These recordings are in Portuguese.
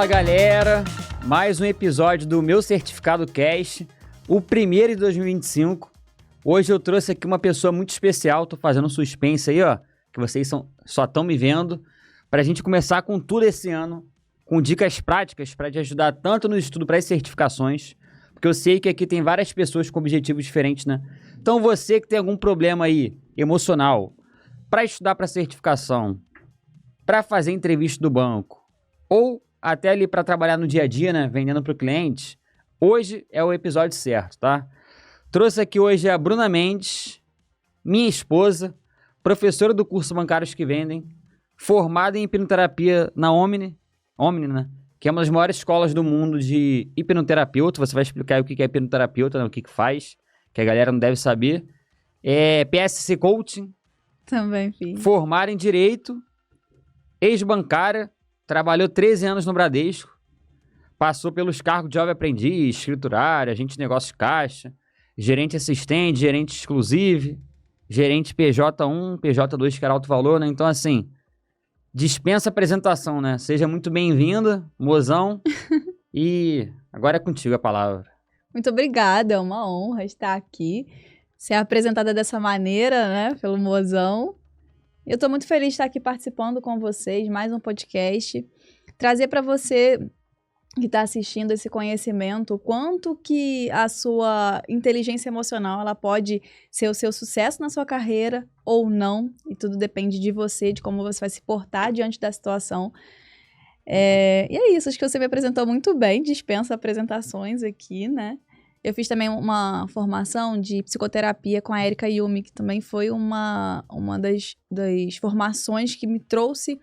Fala galera, mais um episódio do meu Certificado Cast, o primeiro de 2025. Hoje eu trouxe aqui uma pessoa muito especial, tô fazendo um suspense aí, ó, que vocês só estão me vendo, pra gente começar com tudo esse ano, com dicas práticas pra te ajudar tanto no estudo para as certificações, porque eu sei que aqui tem várias pessoas com objetivos diferentes, né? Então você que tem algum problema aí emocional, pra estudar para certificação, pra fazer entrevista do banco, ou até ali para trabalhar no dia a dia, né, vendendo para o cliente, hoje é o episódio certo, tá? Trouxe aqui hoje a Bruna Mendes, minha esposa, professora do curso Bancários que Vendem, formada em hipnoterapia na Omni, né, que é uma das maiores escolas do mundo de hipnoterapeuta. Você vai explicar o que é hipnoterapeuta, né, o que faz, que a galera não deve saber. É PSC Coaching. Também fiz. Formada em Direito, ex-bancária, trabalhou 13 anos no Bradesco, passou pelos cargos de jovem aprendiz, escriturário, agente de negócios caixa, gerente assistente, gerente exclusivo, gerente PJ1, PJ2, que era alto valor, né? Então, assim, dispensa apresentação, né? Seja muito bem-vinda, mozão, e agora é contigo a palavra. Muito obrigada, é uma honra estar aqui, ser apresentada dessa maneira, né, pelo mozão. Eu estou muito feliz de estar aqui participando com vocês, mais um podcast, trazer para você que está assistindo esse conhecimento, o quanto que a sua inteligência emocional ela pode ser o seu sucesso na sua carreira ou não, e tudo depende de você, de como você vai se portar diante da situação. E é isso, acho que você me apresentou muito bem, dispensa apresentações aqui, né? Eu fiz também uma formação de psicoterapia com a Erika Yumi, que também foi uma das formações que me trouxe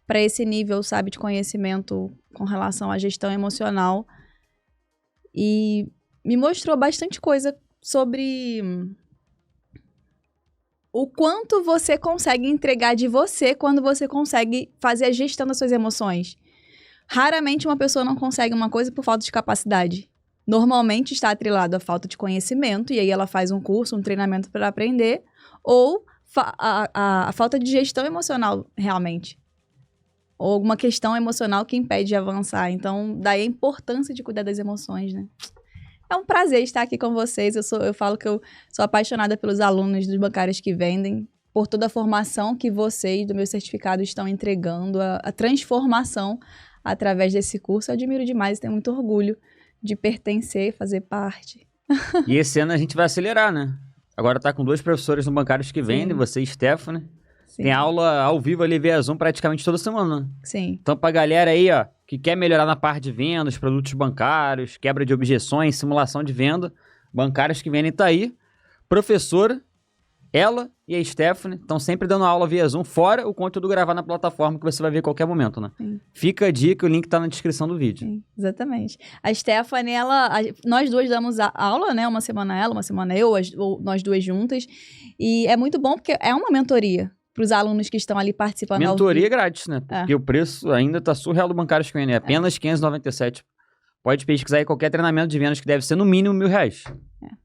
para esse nível, sabe, de conhecimento com relação à gestão emocional. E me mostrou bastante coisa sobre o quanto você consegue entregar de você quando você consegue fazer a gestão das suas emoções. Raramente uma pessoa não consegue uma coisa por falta de capacidade. Normalmente está atrelado à falta de conhecimento, e aí ela faz um curso, um treinamento para aprender, ou a falta de gestão emocional, realmente. Ou alguma questão emocional que impede de avançar. Então, daí a importância de cuidar das emoções, né? É um prazer estar aqui com vocês. Eu falo que eu sou apaixonada pelos alunos dos Bancários que Vendem, por toda a formação que vocês, do meu certificado, estão entregando, a transformação através desse curso. Eu admiro demais e tenho muito orgulho de pertencer, fazer parte. E esse ano a gente vai acelerar, né? Agora tá com 2 professores no Bancários que Vendem, você e Stephanie. Sim. Tem aula ao vivo ali via Zoom praticamente toda semana, né? Sim. Então pra galera aí, ó, que quer melhorar na parte de vendas, produtos bancários, quebra de objeções, simulação de venda, Bancários que Vendem tá aí. Professora, ela e a Stephanie estão sempre dando aula via Zoom, fora o conteúdo gravado na plataforma que você vai ver a qualquer momento, né? Sim. Fica a dica, o link tá na descrição do vídeo. Sim, exatamente. A Stephanie, nós duas damos a aula, né? Uma semana ela, uma semana eu, nós duas juntas. E é muito bom porque é uma mentoria para os alunos que estão ali participando ao Mentoria vivo. grátis, né? Porque o preço ainda tá surreal do Bancários que Vendem, é apenas R$597. Pode pesquisar aí qualquer treinamento de vendas que deve ser no mínimo R$1.000.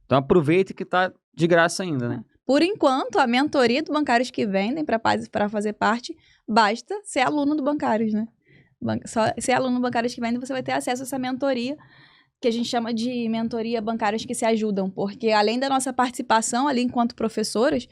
Então aproveita que tá de graça ainda, né? Por enquanto, a mentoria do Bancários que Vendem, para fazer parte, basta ser aluno do Bancários, né? Só ser aluno do Bancários que Vendem, você vai ter acesso a essa mentoria, que a gente chama de mentoria Bancários que se ajudam, porque além da nossa participação ali enquanto professoras,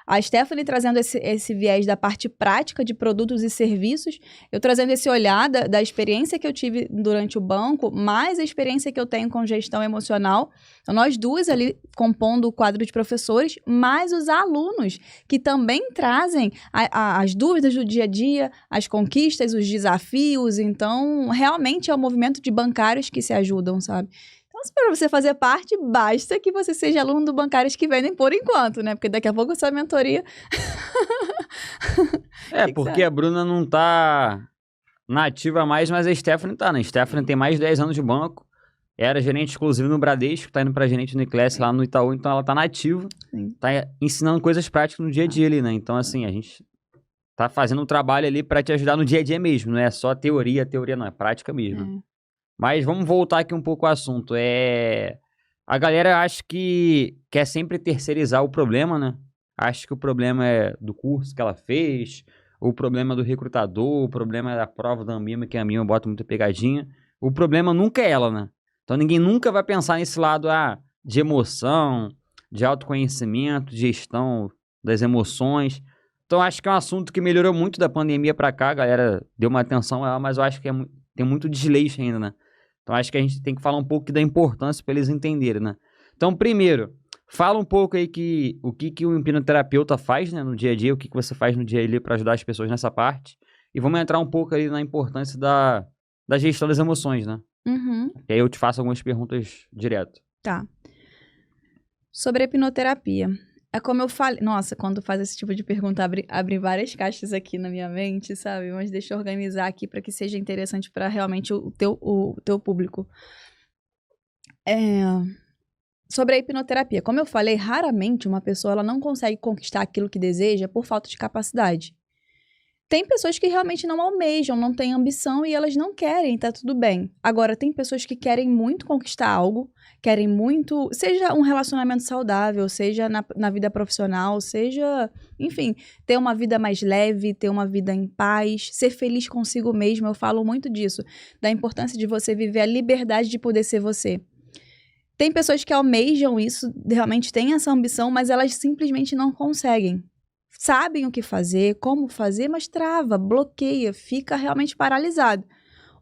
a Stephanie trazendo esse viés da parte prática de produtos e serviços, eu trazendo esse olhar da experiência que eu tive durante o banco, mais a experiência que eu tenho com gestão emocional. Então, nós duas ali compondo o quadro de professores, mais os alunos, que também trazem as dúvidas do dia a dia, as conquistas, os desafios. Então, realmente é um movimento de bancários que se ajudam, sabe? Então, para você fazer parte, basta que você seja aluno do Bancários que Vendem por enquanto, né? Porque daqui a pouco a sua mentoria... Porque a Bruna não tá na ativa mais, mas a Stephanie tá, né? A Stephanie tem mais de 10 anos de banco, era gerente exclusivo no Bradesco, tá indo pra gerente no Niclés lá no Itaú, então ela tá na ativa, tá ensinando coisas práticas no dia a dia ali, né? Então, assim, a gente tá fazendo um trabalho ali pra te ajudar no dia a dia mesmo, não é só teoria não, é prática mesmo. Mas vamos voltar aqui um pouco ao assunto. A galera acha que quer sempre terceirizar o problema, né? Acha que o problema é do curso que ela fez, o problema do recrutador, o problema da prova da Ambima, que a Ambima bota muita pegadinha. O problema nunca é ela, né? Então ninguém nunca vai pensar nesse lado de emoção, de autoconhecimento, de gestão das emoções. Então acho que é um assunto que melhorou muito da pandemia pra cá, a galera deu uma atenção a ela, mas eu acho que tem muito desleixo ainda, né? Então acho que a gente tem que falar um pouco da importância para eles entenderem, né? Então, primeiro, fala um pouco aí o que o hipnoterapeuta faz, né, no dia a dia, o que você faz no dia a dia para ajudar as pessoas nessa parte. E vamos entrar um pouco aí na importância da gestão das emoções, né? Uhum. E aí eu te faço algumas perguntas direto. Tá. Sobre a hipnoterapia. É como eu falei... Nossa, quando faz esse tipo de pergunta, abre várias caixas aqui na minha mente, sabe? Mas deixa eu organizar aqui para que seja interessante para realmente o teu público. Sobre a hipnoterapia. Como eu falei, raramente uma pessoa ela não consegue conquistar aquilo que deseja por falta de capacidade. Tem pessoas que realmente não almejam, não têm ambição e elas não querem, tá tudo bem. Agora, tem pessoas que querem muito conquistar algo, querem muito, seja um relacionamento saudável, seja na vida profissional, seja, enfim, ter uma vida mais leve, ter uma vida em paz, ser feliz consigo mesmo. Eu falo muito disso, da importância de você viver a liberdade de poder ser você. Tem pessoas que almejam isso, realmente têm essa ambição, mas elas simplesmente não conseguem. Sabem o que fazer, como fazer, mas trava, bloqueia, fica realmente paralisado.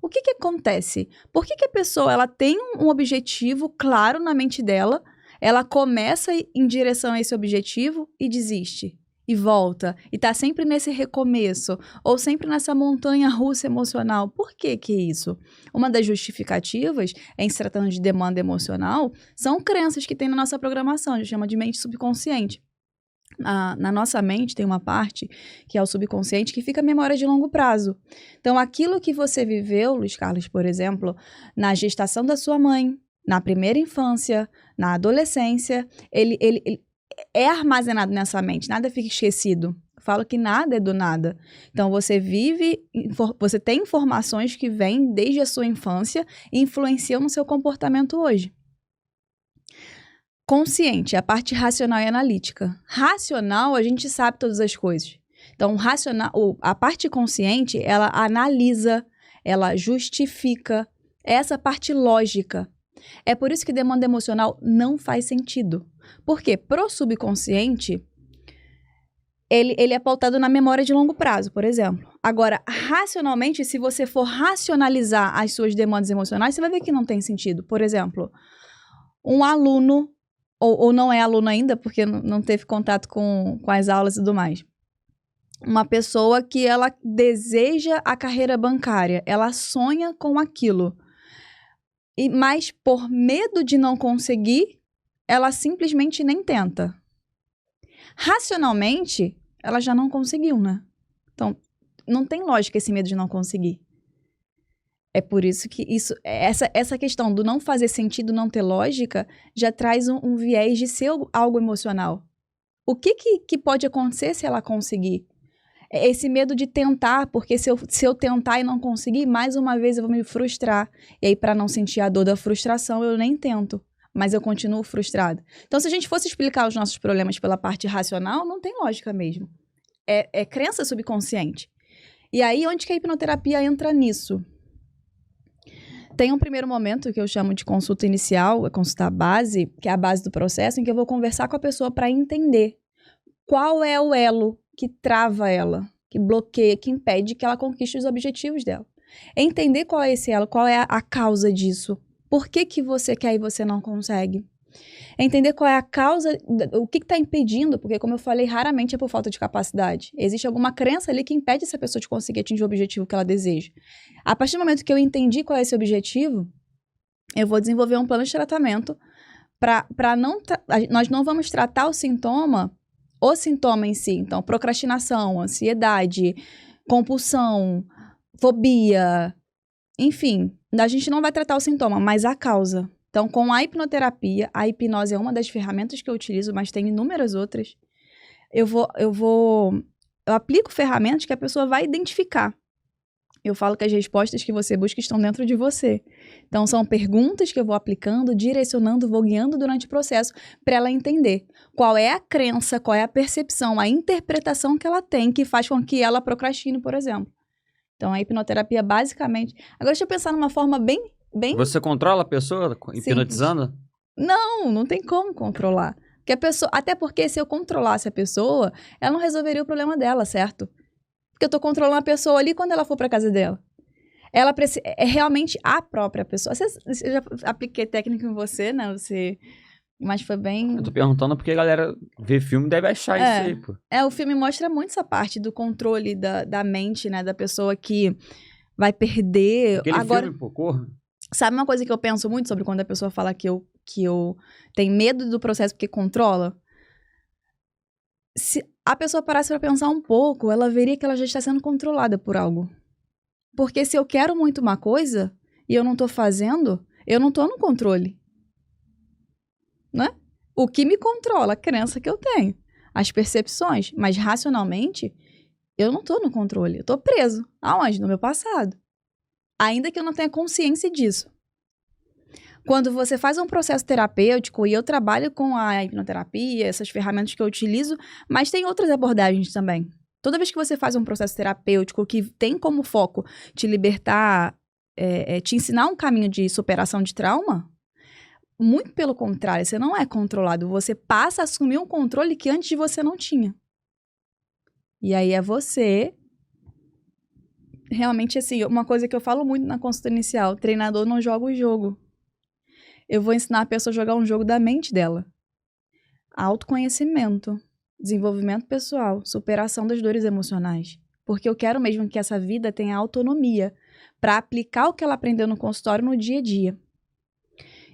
O que acontece? Por que a pessoa ela tem um objetivo claro na mente dela, ela começa em direção a esse objetivo e desiste? E volta, e tá sempre nesse recomeço, ou sempre nessa montanha-russa emocional. Por que isso? Uma das justificativas, em se tratando de demanda emocional, são crenças que tem na nossa programação, a gente chama de mente subconsciente. Na nossa mente tem uma parte, que é o subconsciente, que fica a memória de longo prazo. Então, aquilo que você viveu, Luiz Carlos, por exemplo, na gestação da sua mãe, na primeira infância, na adolescência, ele é armazenado nessa mente, nada fica esquecido. Eu falo que nada é do nada. Então, você você tem informações que vêm desde a sua infância e influenciam no seu comportamento hoje. Consciente, a parte racional e analítica. Racional, a gente sabe todas as coisas. Então, a parte consciente, ela analisa, ela justifica, essa parte lógica. É por isso que demanda emocional não faz sentido. Por quê? Pro subconsciente, ele é pautado na memória de longo prazo, por exemplo. Agora, racionalmente, se você for racionalizar as suas demandas emocionais, você vai ver que não tem sentido. Por exemplo, um aluno ou não é aluno ainda, porque não teve contato com as aulas e tudo mais. Uma pessoa que ela deseja a carreira bancária, ela sonha com aquilo. Mas por medo de não conseguir, ela simplesmente nem tenta. Racionalmente, ela já não conseguiu, né? Então, não tem lógica esse medo de não conseguir. É por isso que essa questão do não fazer sentido, não ter lógica, já traz um viés de ser algo emocional. O que pode acontecer se ela conseguir? Esse medo de tentar, porque se eu tentar e não conseguir, mais uma vez eu vou me frustrar. E aí, para não sentir a dor da frustração, eu nem tento, mas eu continuo frustrado. Então, se a gente fosse explicar os nossos problemas pela parte racional, não tem lógica mesmo. É crença subconsciente. E aí, onde que a hipnoterapia entra nisso? Tem um primeiro momento que eu chamo de consulta inicial, a consulta base, que é a base do processo, em que eu vou conversar com a pessoa para entender qual é o elo que trava ela, que bloqueia, que impede que ela conquiste os objetivos dela. Entender qual é esse elo, qual é a causa disso. Por que você quer e você não consegue? Entender qual é a causa, o que está impedindo, porque como eu falei, raramente é por falta de capacidade. Existe alguma crença ali que impede essa pessoa de conseguir atingir o objetivo que ela deseja. A partir do momento que eu entendi qual é esse objetivo, eu vou desenvolver um plano de tratamento para nós não vamos tratar o sintoma em si. Então, procrastinação, ansiedade, compulsão, fobia, enfim, a gente não vai tratar o sintoma, mas a causa. Então, com a hipnoterapia, a hipnose é uma das ferramentas que eu utilizo, mas tem inúmeras outras. Eu aplico ferramentas que a pessoa vai identificar. Eu falo que as respostas que você busca estão dentro de você. Então, são perguntas que eu vou aplicando, direcionando, vou guiando durante o processo para ela entender qual é a crença, qual é a percepção, a interpretação que ela tem que faz com que ela procrastine, por exemplo. Então, a hipnoterapia, basicamente... Agora, deixa eu pensar numa forma bem... Você controla a pessoa hipnotizando? Não tem como controlar. Porque a pessoa, até porque se eu controlasse a pessoa, ela não resolveria o problema dela, certo? Porque eu tô controlando a pessoa ali quando ela for pra casa dela. Ela é realmente a própria pessoa. Eu já apliquei técnica em você, né? Mas foi bem... Eu tô perguntando porque a galera vê filme e deve achar isso aí, pô. O filme mostra muito essa parte do controle da mente, né? Da pessoa que vai perder... Aquele filme, pô, Corra. Sabe uma coisa que eu penso muito sobre quando a pessoa fala que eu tenho medo do processo porque controla? Se a pessoa parasse pra pensar um pouco, ela veria que ela já está sendo controlada por algo. Porque se eu quero muito uma coisa e eu não tô fazendo, eu não tô no controle. Né? O que me controla, a crença que eu tenho, as percepções, mas racionalmente, eu não tô no controle. Eu tô preso. Aonde? No meu passado. Ainda que eu não tenha consciência disso. Quando você faz um processo terapêutico, e eu trabalho com a hipnoterapia, essas ferramentas que eu utilizo, mas tem outras abordagens também. Toda vez que você faz um processo terapêutico que tem como foco te libertar, te ensinar um caminho de superação de trauma, muito pelo contrário, você não é controlado, você passa a assumir um controle que antes de você não tinha. E aí é você... Realmente, assim, uma coisa que eu falo muito na consulta inicial, treinador não joga o jogo. Eu vou ensinar a pessoa a jogar um jogo da mente dela. Autoconhecimento, desenvolvimento pessoal, superação das dores emocionais. Porque eu quero mesmo que essa vida tenha autonomia para aplicar o que ela aprendeu no consultório no dia a dia.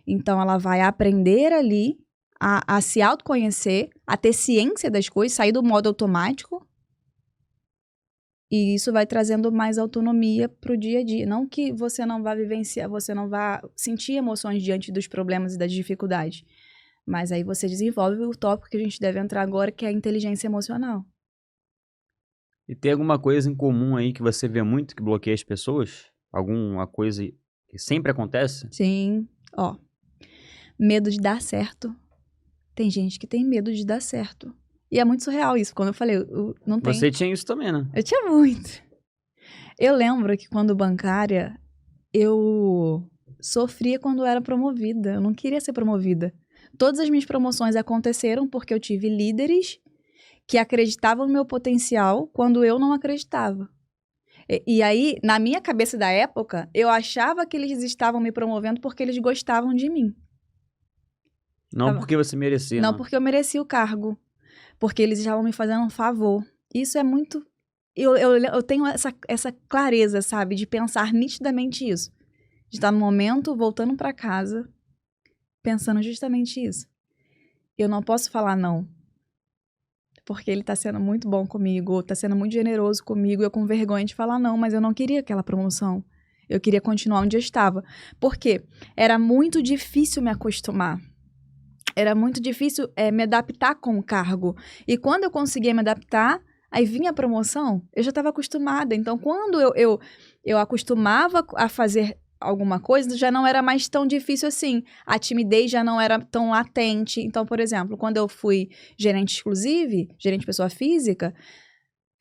Então, ela vai aprender ali a se autoconhecer, a ter ciência das coisas, sair do modo automático. E isso vai trazendo mais autonomia para o dia a dia. Não que você não vá vivenciar, você não vá sentir emoções diante dos problemas e das dificuldades. Mas aí você desenvolve o tópico que a gente deve entrar agora, que é a inteligência emocional. E tem alguma coisa em comum aí que você vê muito que bloqueia as pessoas? Alguma coisa que sempre acontece? Sim. Ó, medo de dar certo. Tem gente que tem medo de dar certo. E é muito surreal isso. Quando eu falei, não tem... Você tinha isso também, né? Eu tinha muito. Eu lembro que quando bancária, eu sofria quando eu era promovida. Eu não queria ser promovida. Todas as minhas promoções aconteceram porque eu tive líderes que acreditavam no meu potencial quando eu não acreditava. E aí, na minha cabeça da época, eu achava que eles estavam me promovendo porque eles gostavam de mim. Não porque você merecia, não porque eu merecia o cargo. Porque eles estavam me fazendo um favor. Isso é muito... Eu tenho essa clareza, sabe? De pensar nitidamente isso. De estar no momento, voltando para casa, pensando justamente isso. Eu não posso falar não. Porque ele tá sendo muito bom comigo, tá sendo muito generoso comigo, eu com vergonha de falar não, mas eu não queria aquela promoção. Eu queria continuar onde eu estava. Por quê? Era muito difícil me acostumar. Era muito difícil me adaptar com o cargo. E quando eu conseguia me adaptar, aí vinha a promoção, eu já estava acostumada. Então, quando eu acostumava a fazer alguma coisa, já não era mais tão difícil assim. A timidez já não era tão latente. Então, por exemplo, quando eu fui gerente exclusive, gerente pessoa física,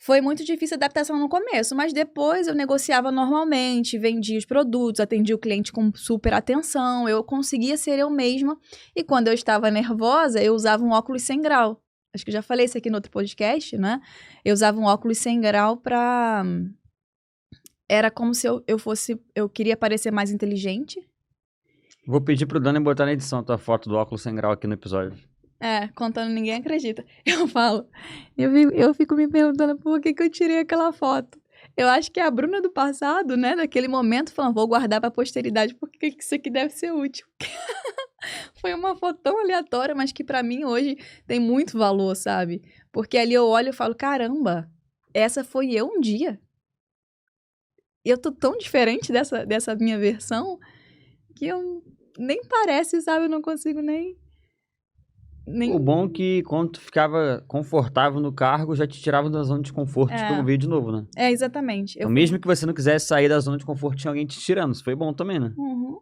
foi muito difícil a adaptação no começo, mas depois eu negociava normalmente, vendia os produtos, atendia o cliente com super atenção, eu conseguia ser eu mesma. E quando eu estava nervosa, eu usava um óculos sem grau. Acho que eu já falei isso aqui no outro podcast, né? Eu usava um óculos sem grau pra... Era como se eu fosse... Eu queria parecer mais inteligente. Vou pedir pro Dani botar na edição a tua foto do óculos sem grau aqui no episódio. Contando, ninguém acredita. Eu falo, eu fico me perguntando por que eu tirei aquela foto. Eu acho que é a Bruna do passado, né? Daquele momento, falando, vou guardar pra posteridade porque isso aqui deve ser útil. Foi uma foto tão aleatória, mas que pra mim hoje tem muito valor, sabe? Porque ali eu olho e falo, caramba, essa foi eu um dia. Eu tô tão diferente dessa minha versão que eu nem parece, sabe? Eu não consigo nem... O bom é que quando tu ficava confortável no cargo, já te tirava da zona de conforto e te promovia de novo, né? Exatamente. Então, mesmo que você não quisesse sair da zona de conforto, tinha alguém te tirando. Isso foi bom também, né? Uhum.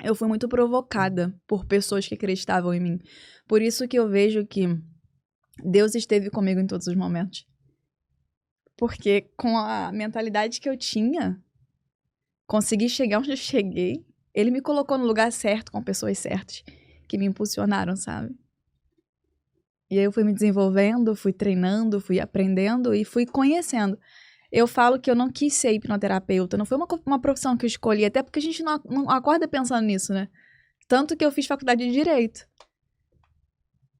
Eu fui muito provocada por pessoas que acreditavam em mim. Por isso que eu vejo que Deus esteve comigo em todos os momentos. Porque com a mentalidade que eu tinha, consegui chegar onde eu cheguei, ele me colocou no lugar certo, com pessoas certas, que me impulsionaram, sabe? E aí eu fui me desenvolvendo, fui treinando, fui aprendendo e fui conhecendo. Eu falo que eu não quis ser hipnoterapeuta, não foi uma profissão que eu escolhi, até porque a gente não acorda pensando nisso, né? Tanto que eu fiz faculdade de Direito.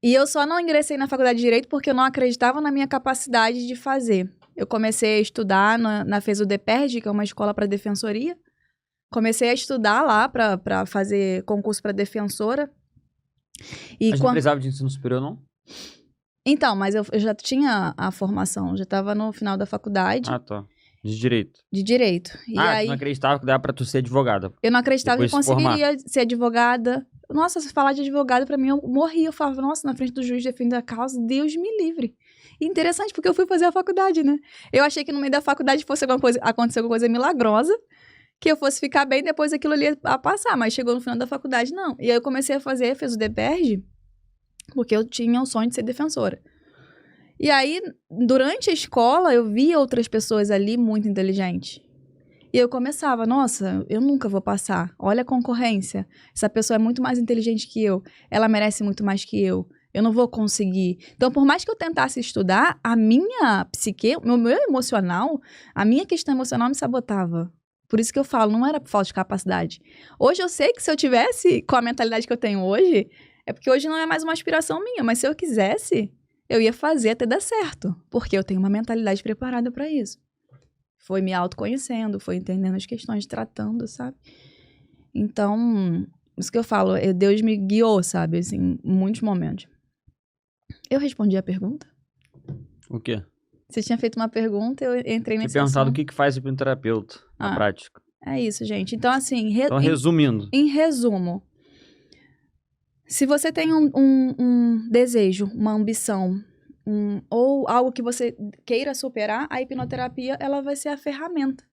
E eu só não ingressei na faculdade de Direito porque eu não acreditava na minha capacidade de fazer. Eu comecei a estudar na FESUDEPERJ, que é uma escola para defensoria. Comecei a estudar lá para fazer concurso para defensora. Mas não precisava de ensino superior, não? Então, mas eu já tinha a formação, já estava no final da faculdade. Ah, tá. De Direito. De Direito. E aí, tu não acreditava que dava pra tu ser advogada? eu não acreditava que eu Depois de se formar. conseguiria ser advogada. Nossa, se falar de advogada, pra mim, eu morria. Eu falava, nossa, na frente do juiz defender a causa, Deus me livre. E interessante, porque eu fui fazer a faculdade, né? Eu achei que no meio da faculdade fosse acontecer alguma coisa milagrosa, que eu fosse ficar bem, depois aquilo ali ia passar. Mas chegou no final da faculdade, não. E aí eu comecei a fazer, fiz o DPERJ, porque eu tinha o sonho de ser defensora. E aí, durante a escola, eu via outras pessoas ali muito inteligentes. E eu começava, nossa, eu nunca vou passar. Olha a concorrência. Essa pessoa é muito mais inteligente que eu. Ela merece muito mais que eu. Eu não vou conseguir. Então, por mais que eu tentasse estudar, a minha psique, o meu emocional, a minha questão emocional me sabotava. Por isso que eu falo, não era por falta de capacidade. Hoje eu sei que se eu tivesse com a mentalidade que eu tenho hoje, é porque hoje não é mais uma aspiração minha, mas se eu quisesse, eu ia fazer até dar certo, porque eu tenho uma mentalidade preparada para isso. Foi me autoconhecendo, foi entendendo as questões, tratando, sabe? Então, isso que eu falo, Deus me guiou, sabe? Assim, em muitos momentos. Eu respondi a pergunta? O quê? Você tinha feito uma pergunta, eu entrei nesse perguntado assunto. o que faz o hipnoterapeuta na prática. É isso, gente. Então, assim... Então, resumindo. Em resumo, se você tem um desejo, uma ambição, ou algo que você queira superar, a hipnoterapia ela vai ser a ferramenta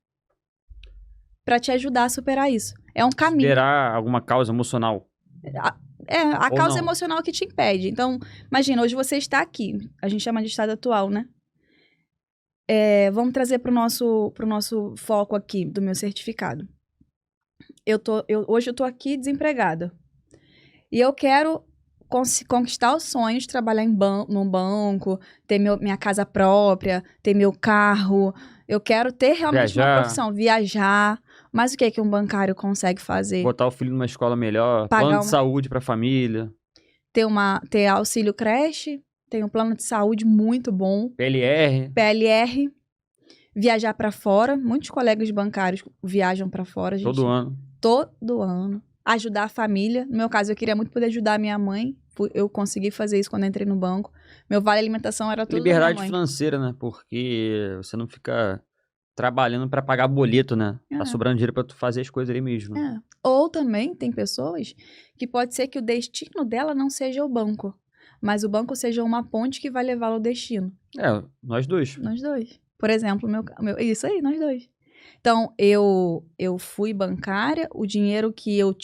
para te ajudar a superar isso. É um caminho. Superar alguma causa emocional. A causa emocional que te impede. Então, imagina, hoje você está aqui. A gente chama de estado atual, né? Vamos trazer para o nosso foco aqui do meu certificado. Hoje eu tô aqui desempregada. E eu quero conquistar os sonhos, trabalhar num banco, ter minha casa própria, ter meu carro. Eu quero ter realmente uma profissão, viajar. Mas o que é que um bancário consegue fazer? Botar o filho numa escola melhor, plano de saúde para a família. Ter auxílio creche, tem um plano de saúde muito bom. PLR. Viajar para fora. Muitos colegas bancários viajam para fora. Gente. Todo ano. Ajudar a família. No meu caso, eu queria muito poder ajudar a minha mãe. Eu consegui fazer isso quando entrei no banco. Meu vale alimentação era tudo liberdade da minha mãe. Financeira, né? Porque você não fica trabalhando para pagar boleto, né? Tá sobrando dinheiro para tu fazer as coisas ali mesmo. Ou também tem pessoas que pode ser que o destino dela não seja o banco, mas o banco seja uma ponte que vai levá-la ao destino. Nós dois. Nós dois. Por exemplo, isso aí, nós dois. Então, eu fui bancária, o dinheiro que eu...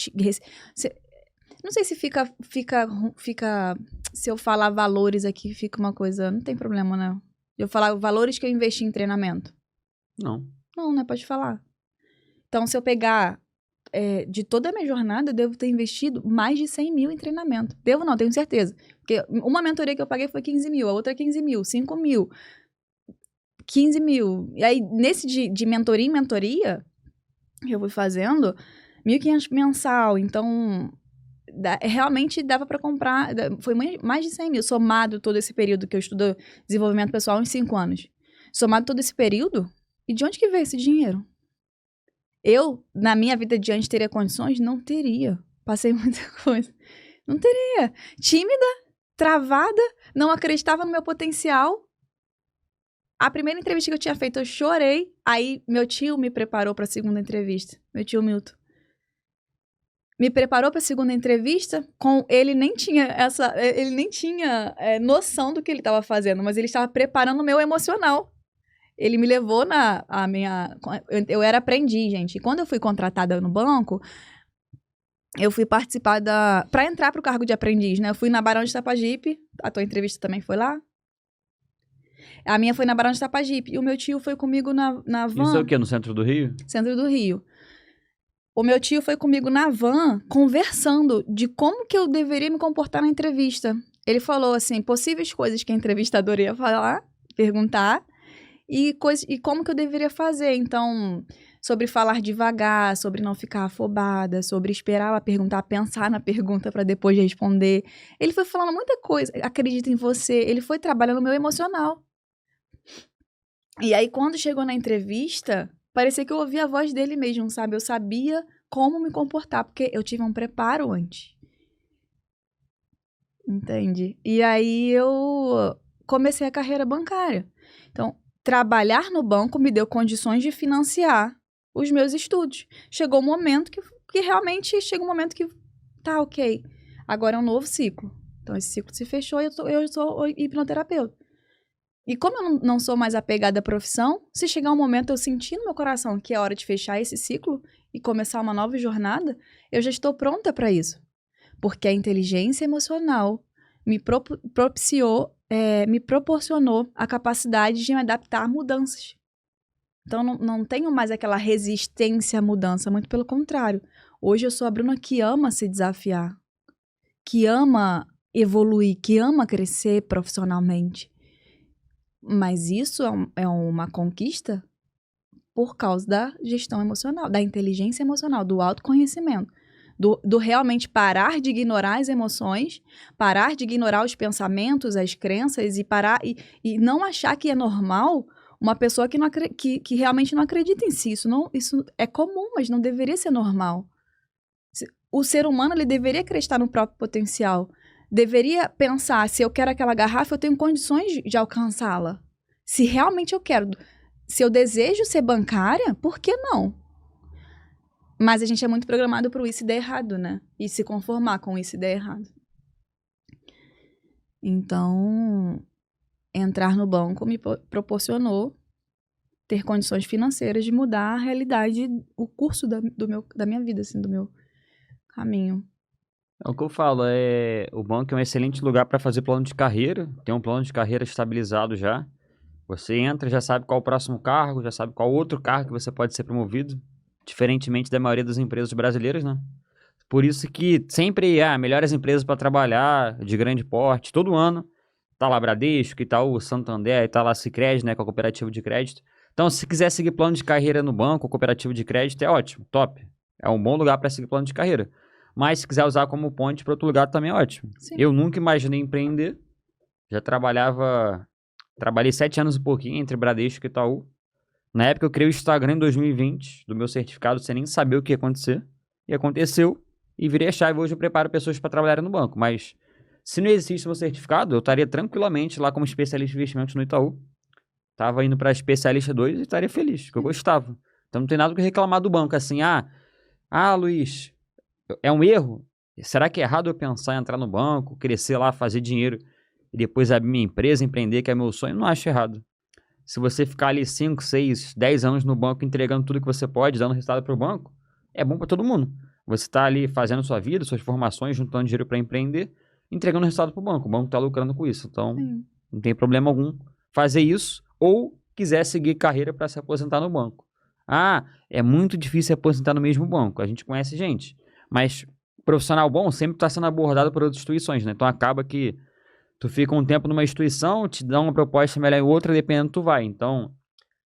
Não sei se fica... Se eu falar valores aqui, fica uma coisa... Não tem problema, não. Eu falar valores que eu investi em treinamento. Não. Não, né? Pode falar. Então, se eu pegar de toda a minha jornada, eu devo ter investido mais de 100 mil em treinamento. Devo não, tenho certeza. Porque uma mentoria que eu paguei foi 15 mil, a outra 15 mil, 5 mil... 15 mil. E aí, nesse de mentoria em mentoria, que eu fui fazendo, 1.500 mensal. Então, realmente dava para comprar. Foi mais de 100 mil, somado todo esse período que eu estudo desenvolvimento pessoal em 5 anos. Somado todo esse período, e de onde que veio esse dinheiro? Eu, na minha vida de antes, teria condições? Não teria. Passei muita coisa. Não teria. Tímida, travada, não acreditava no meu potencial. A primeira entrevista que eu tinha feito, eu chorei. Aí, meu tio me preparou para a segunda entrevista. Meu tio Milton. me preparou para a segunda entrevista, ele nem tinha noção do que ele estava fazendo, mas ele estava preparando o meu emocional. Ele me levou eu era aprendiz, gente. E quando eu fui contratada no banco, eu fui participar para entrar para o cargo de aprendiz, né? Eu fui na Barão de Itapajipe, a tua entrevista também foi lá? A minha foi na Barão de Itapajipe, e o meu tio foi comigo na van. Isso é o quê? No centro do Rio? Centro do Rio. O meu tio foi comigo na van, conversando de como que eu deveria me comportar na entrevista. Ele falou, assim, possíveis coisas que a entrevistadora ia falar, perguntar, e como que eu deveria fazer. Então, sobre falar devagar, sobre não ficar afobada, sobre esperar ela perguntar, pensar na pergunta para depois responder. Ele foi falando muita coisa. Acredita em você. Ele foi trabalhando o meu emocional. E aí, quando chegou na entrevista, parecia que eu ouvia a voz dele mesmo, sabe? Eu sabia como me comportar, porque eu tive um preparo antes. Entende? E aí, eu comecei a carreira bancária. Então, trabalhar no banco me deu condições de financiar os meus estudos. Chegou um momento que realmente chega um momento que tá ok. Agora é um novo ciclo. Então, esse ciclo se fechou e eu sou hipnoterapeuta. E como eu não sou mais apegada à profissão, se chegar um momento eu sentir no meu coração que é hora de fechar esse ciclo e começar uma nova jornada, eu já estou pronta para isso. Porque a inteligência emocional me proporcionou a capacidade de me adaptar a mudanças. Então, não tenho mais aquela resistência à mudança, muito pelo contrário. Hoje eu sou a Bruna que ama se desafiar, que ama evoluir, que ama crescer profissionalmente. Mas isso é uma conquista por causa da gestão emocional, da inteligência emocional, do autoconhecimento. Do realmente parar de ignorar as emoções, parar de ignorar os pensamentos, as crenças e não achar que é normal uma pessoa que realmente não acredita em si. Isso é comum, mas não deveria ser normal. O ser humano ele deveria acreditar no próprio potencial. Deveria pensar, se eu quero aquela garrafa, eu tenho condições de alcançá-la. Se realmente eu quero. Se eu desejo ser bancária, por que não? Mas a gente é muito programado para isso e dar errado, né? E se conformar com isso e dar errado. Então, entrar no banco me proporcionou ter condições financeiras de mudar a realidade, o curso da minha vida, assim, do meu caminho. É o que eu falo, o banco é um excelente lugar para fazer plano de carreira, tem um plano de carreira estabilizado já. Você entra, já sabe qual o próximo cargo, já sabe qual outro cargo que você pode ser promovido, diferentemente da maioria das empresas brasileiras, né? Por isso que sempre há melhores empresas para trabalhar, de grande porte, todo ano. Tá lá Bradesco, Itaú, Santander, tá lá Sicredi, né, com a cooperativa de crédito. Então, se quiser seguir plano de carreira no banco, cooperativa de crédito, é ótimo, top. É um bom lugar para seguir plano de carreira. Mas se quiser usar como ponte para outro lugar, também é ótimo. Sim. Eu nunca imaginei empreender. Já trabalhei 7 anos e pouquinho entre Bradesco e Itaú. Na época eu criei o Instagram em 2020, do meu certificado, sem nem saber o que ia acontecer. E aconteceu, e virei a chave. Hoje eu preparo pessoas para trabalharem no banco. Mas se não existisse o meu certificado, eu estaria tranquilamente lá como especialista de investimentos no Itaú. Tava indo para especialista 2 e estaria feliz, que eu gostava. Então não tem nada que reclamar do banco. Assim, Luiz, é um erro? Será que é errado eu pensar em entrar no banco, crescer lá, fazer dinheiro e depois abrir minha empresa, empreender, que é meu sonho? Não acho errado. Se você ficar ali 5, 6, 10 anos no banco entregando tudo que você pode, dando resultado para o banco, é bom para todo mundo. Você está ali fazendo sua vida, suas formações, juntando dinheiro para empreender, entregando resultado para o banco. O banco está lucrando com isso. Então, não tem problema algum fazer isso ou quiser seguir carreira para se aposentar no banco. É muito difícil se aposentar no mesmo banco. A gente conhece gente. Mas profissional bom sempre está sendo abordado por outras instituições, né? Então acaba que tu fica um tempo numa instituição, te dá uma proposta melhor em outra, dependendo tu vai. Então,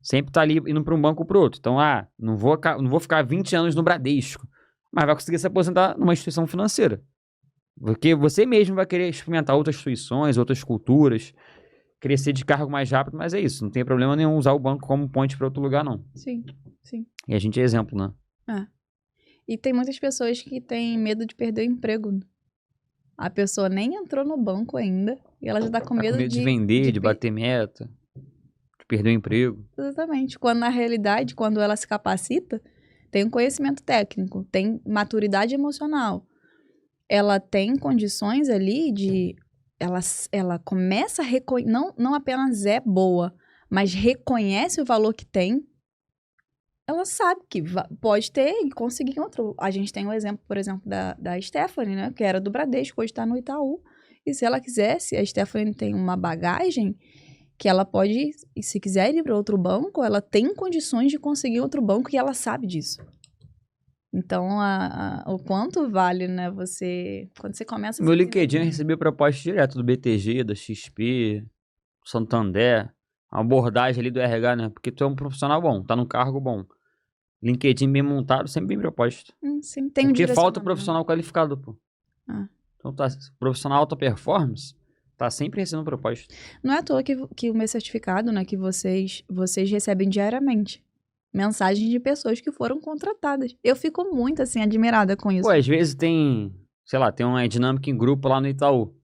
sempre tá ali indo para um banco ou para outro. Então, não vou ficar 20 anos no Bradesco, mas vai conseguir se aposentar numa instituição financeira. Porque você mesmo vai querer experimentar outras instituições, outras culturas, crescer de cargo mais rápido, mas é isso. Não tem problema nenhum usar o banco como ponte para outro lugar, não. Sim. E a gente é exemplo, né? E tem muitas pessoas que têm medo de perder o emprego. A pessoa nem entrou no banco ainda e ela já tá com medo de vender, de bater meta, de perder o emprego. Exatamente. Quando na realidade, quando ela se capacita, tem um conhecimento técnico, tem maturidade emocional, ela tem condições ali de... Ela começa a reconhecer... Não apenas é boa, mas reconhece o valor que tem, ela sabe que pode ter e conseguir outro. A gente tem um exemplo, por exemplo, da Stephanie, né? Que era do Bradesco, hoje está no Itaú. E se ela quisesse, a Stephanie tem uma bagagem que ela pode, e se quiser ir para outro banco, ela tem condições de conseguir outro banco e ela sabe disso. Então, o quanto vale, né? Quando você começa... Meu LinkedIn eu recebi proposta direto do BTG, da XP, Santander, a abordagem ali do RH, né? Porque tu é um profissional bom, tá num cargo bom. LinkedIn bem montado, sempre bem proposta. Sim, tem um Porque falta direcionamento. profissional qualificado, pô. Então, profissional alta performance, tá sempre recebendo proposta. Não é à toa que o meu certificado, né? Que vocês recebem diariamente. Mensagens de pessoas que foram contratadas. Eu fico muito, assim, admirada com isso. Pô, às vezes tem, sei lá, tem uma dinâmica em grupo lá no Itaú.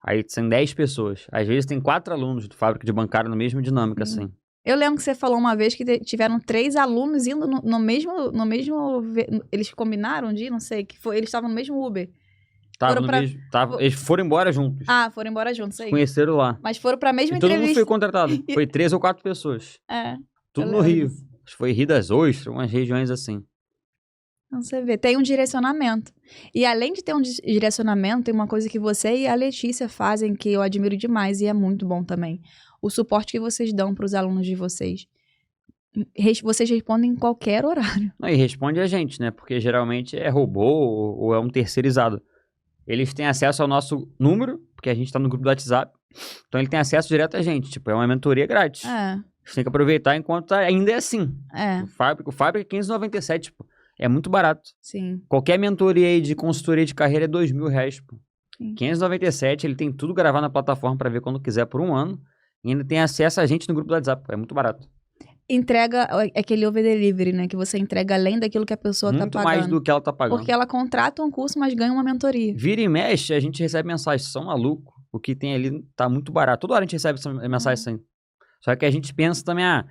Aí são 10 pessoas. Às vezes tem 4 alunos de fábrica de bancário na mesma dinâmica, assim. Eu lembro que você falou uma vez que tiveram 3 alunos indo no mesmo... Eles combinaram de ir, não sei, eles estavam no mesmo Uber. Eles foram embora juntos. Foram embora juntos, aí. Conheceram lá. Mas foram pra mesma e todo entrevista. mundo foi contratado. Foi 3 ou 4 pessoas. Tudo no Rio. Disso. Acho que foi Rio das Ostras, umas regiões assim. Então você vê, tem um direcionamento. E além de ter um direcionamento, tem uma coisa que você e a Letícia fazem que eu admiro demais e é muito bom também. O suporte que vocês dão para os alunos de vocês. Vocês respondem em qualquer horário. E responde a gente, né? Porque geralmente é robô ou é um terceirizado. Eles têm acesso ao nosso número, porque a gente tá no grupo do WhatsApp. Então ele tem acesso direto a gente. Tipo, é uma mentoria grátis. Você tem que aproveitar enquanto ainda é assim. O Fábrica é R$15,97, tipo. É muito barato. Sim. Qualquer mentoria aí de consultoria de carreira é R$2.000, pô. Sim. R$597, ele tem tudo gravado na plataforma para ver quando quiser por um ano. E ainda tem acesso a gente no grupo do WhatsApp, pô. É muito barato. Entrega aquele over delivery, né? Que você entrega além daquilo que a pessoa muito tá pagando. Mais do que ela tá pagando. Porque ela contrata um curso, mas ganha uma mentoria. Vira e mexe, a gente recebe mensagem. São maluco. O que tem ali tá muito barato. Toda hora a gente recebe essa mensagem assim. Só que a gente pensa também, a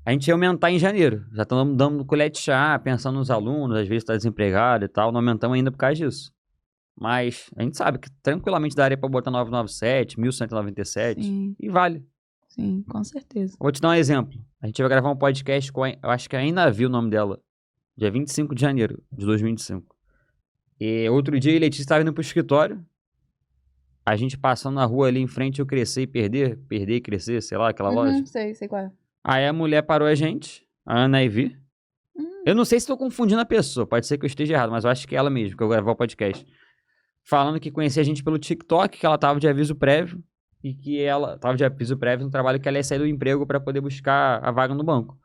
gente ia aumentar em janeiro. Já estamos dando colher de chá, pensando nos alunos, às vezes está desempregado e tal. Não aumentamos ainda por causa disso. Mas a gente sabe que tranquilamente daria para botar 997, 1197 Sim. E vale. Sim, com certeza. Vou te dar um exemplo. A gente vai gravar um podcast com eu acho que ainda viu o nome dela. Dia 25 de janeiro de 2025. E outro dia a Letícia estava indo pro escritório. A gente passando na rua ali em frente, eu crescer e perder e crescer, sei lá, aquela loja. Sei qual é. Aí a mulher parou a gente, a Ana Ivy. Eu não sei se estou confundindo a pessoa, pode ser que eu esteja errado, mas eu acho que é ela mesmo, que eu gravei o podcast. Falando que conhecia a gente pelo TikTok, que ela tava de aviso prévio, e que ela tava de aviso prévio no trabalho que ela ia sair do emprego para poder buscar a vaga no banco.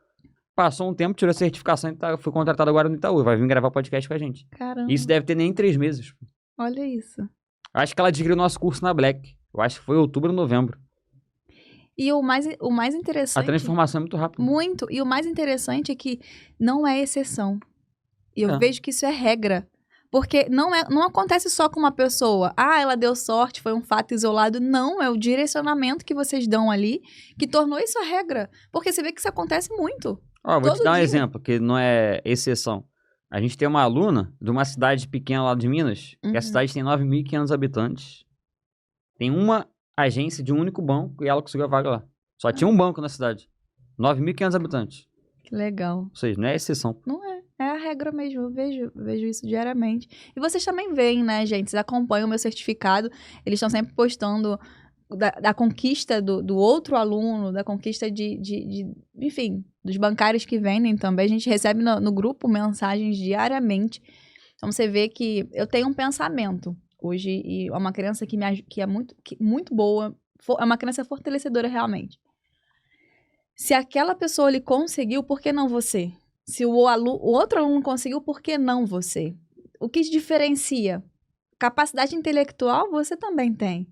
Passou um tempo, tirou a certificação e foi contratada agora no Itaú, vai vir gravar o podcast com a gente. Caramba. Isso deve ter nem 3 meses. Olha isso. Acho que ela adquiriu o nosso curso na Black. Eu acho que foi outubro ou novembro. E o mais interessante... A transformação é muito rápida. Muito. E o mais interessante é que não é exceção. E eu vejo que isso é regra. Porque não acontece só com uma pessoa. Ela deu sorte, foi um fato isolado. Não, é o direcionamento que vocês dão ali que tornou isso a regra. Porque você vê que isso acontece muito. Vou te dar um exemplo, que não é exceção. A gente tem uma aluna de uma cidade pequena lá de Minas, que a cidade tem 9.500 habitantes. Tem uma agência de um único banco e ela conseguiu a vaga lá. Só tinha um banco na cidade. 9.500 habitantes. Que legal. Ou seja, não é exceção. Não é. É a regra mesmo. Eu vejo isso diariamente. E vocês também veem, né, gente? Vocês acompanham o meu certificado. Eles estão sempre postando da conquista do outro aluno, da conquista enfim, dos bancários que vendem também. A gente recebe no grupo mensagens diariamente. Então, você vê que eu tenho um pensamento hoje e é uma criança que é muito boa. É uma criança fortalecedora, realmente. Se aquela pessoa ali conseguiu, por que não você? Se o outro aluno conseguiu, por que não você? O que te diferencia? Capacidade intelectual, você também tem.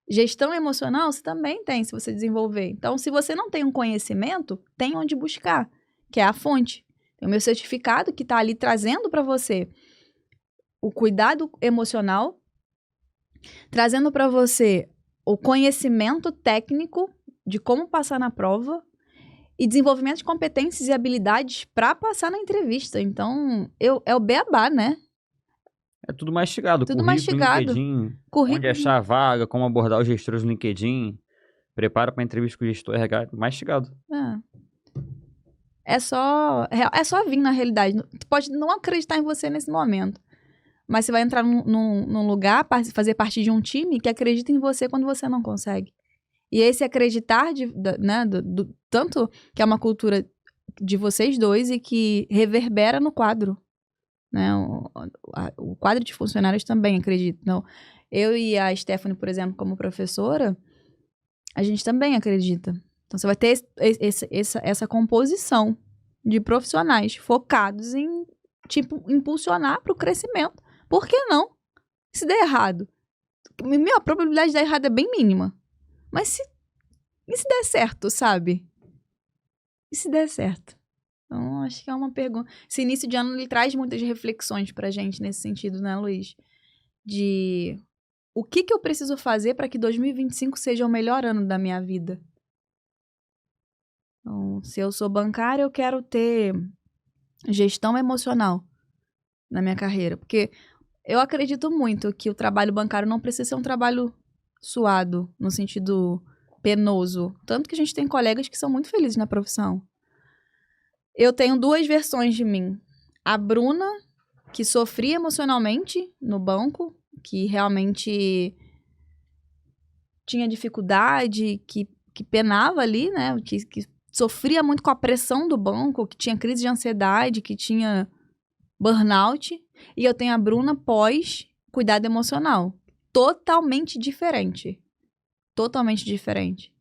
Gestão emocional, você também tem, se você desenvolver. Então, se você não tem um conhecimento, tem onde buscar, que é a fonte. Tem o meu certificado que está ali trazendo para você o cuidado emocional, trazendo para você o conhecimento técnico de como passar na prova e desenvolvimento de competências e habilidades para passar na entrevista. Então, é o beabá, né? É tudo mastigado. Tudo Currículo, mastigado. LinkedIn, Currículo. onde achar a vaga, como abordar os gestores no LinkedIn, prepara para entrevista com o gestor RH, mastigado. É só vir na realidade. Tu pode não acreditar em você nesse momento, mas você vai entrar num lugar, fazer parte de um time que acredita em você quando você não consegue. E esse acreditar, né, tanto que é uma cultura de vocês dois e que reverbera no quadro. Né? O quadro de funcionários também acredita. Então, eu e a Stephanie, por exemplo, como professora, a gente também acredita. Então, você vai ter essa composição de profissionais focados em, tipo, impulsionar para o crescimento. Por que não? Se der errado, a probabilidade de dar errado é bem mínima. Mas e se der certo, sabe? E se der certo? Então, acho que é uma pergunta. Esse início de ano, ele traz muitas reflexões pra gente nesse sentido, né, Luiz? De o que eu preciso fazer para que 2025 seja o melhor ano da minha vida? Então, se eu sou bancária, eu quero ter gestão emocional na minha carreira. Porque eu acredito muito que o trabalho bancário não precisa ser um trabalho suado, no sentido penoso. Tanto que a gente tem colegas que são muito felizes na profissão. Eu tenho 2 versões de mim. A Bruna, que sofria emocionalmente no banco, que realmente tinha dificuldade, que penava ali, né? Que sofria muito com a pressão do banco, que tinha crise de ansiedade, que tinha burnout. E eu tenho a Bruna pós cuidado emocional. Totalmente diferente. Totalmente diferente.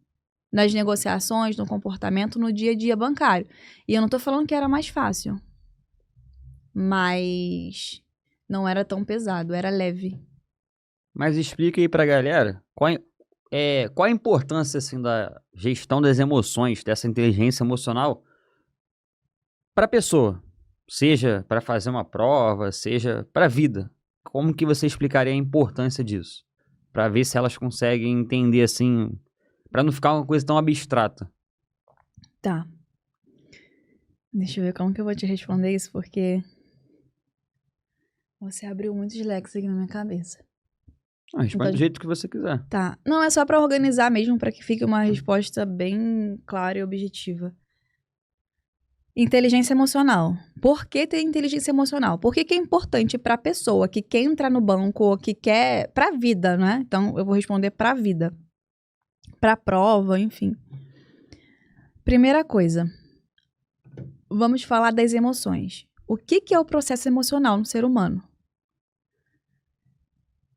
Nas negociações, no comportamento, no dia a dia bancário. E eu não tô falando que era mais fácil. Mas não era tão pesado, era leve. Mas explica aí pra galera qual a importância, assim, da gestão das emoções, dessa inteligência emocional pra pessoa. Seja para fazer uma prova, seja pra vida. Como que você explicaria a importância disso? Pra ver se elas conseguem entender, assim, pra não ficar uma coisa tão abstrata. Tá. Deixa eu ver como que eu vou te responder isso, porque você abriu muitos leques aqui na minha cabeça. Responde Então, do jeito que você quiser. Tá. Não, é só pra organizar mesmo, pra que fique uma resposta bem clara e objetiva. Inteligência emocional. Por que ter inteligência emocional? Por que é importante pra pessoa que quer entrar no banco ou que quer... Pra vida, né? Então, eu vou responder pra vida. Pra prova, enfim. Primeira coisa. Vamos falar das emoções. O que é o processo emocional no ser humano?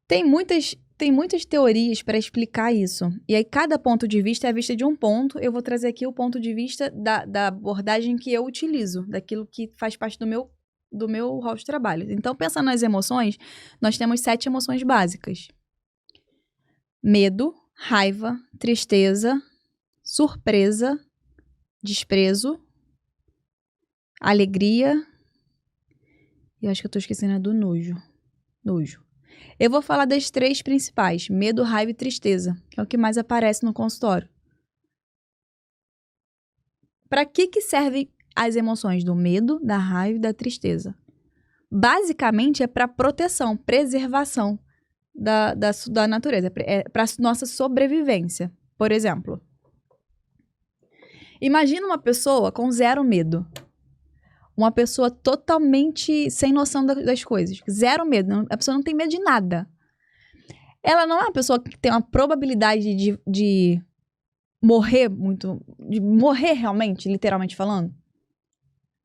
Tem muitas teorias para explicar isso. E aí, cada ponto de vista é a vista de um ponto. Eu vou trazer aqui o ponto de vista da abordagem que eu utilizo, daquilo que faz parte do meu rol de trabalho. Então, pensando nas emoções, nós temos 7 emoções básicas. Medo, raiva, tristeza, surpresa, desprezo, alegria. E eu acho que eu tô esquecendo a do nojo. Nojo. Eu vou falar das 3 principais: medo, raiva e tristeza, que é o que mais aparece no consultório. Para que servem as emoções do medo, da raiva e da tristeza? Basicamente é para proteção, preservação da natureza, é para nossa sobrevivência. Por exemplo, imagina uma pessoa com 0 medo. Uma pessoa totalmente sem noção das coisas. 0 medo. A pessoa não tem medo de nada. Ela não é uma pessoa que tem uma probabilidade de morrer muito... De morrer realmente, literalmente falando.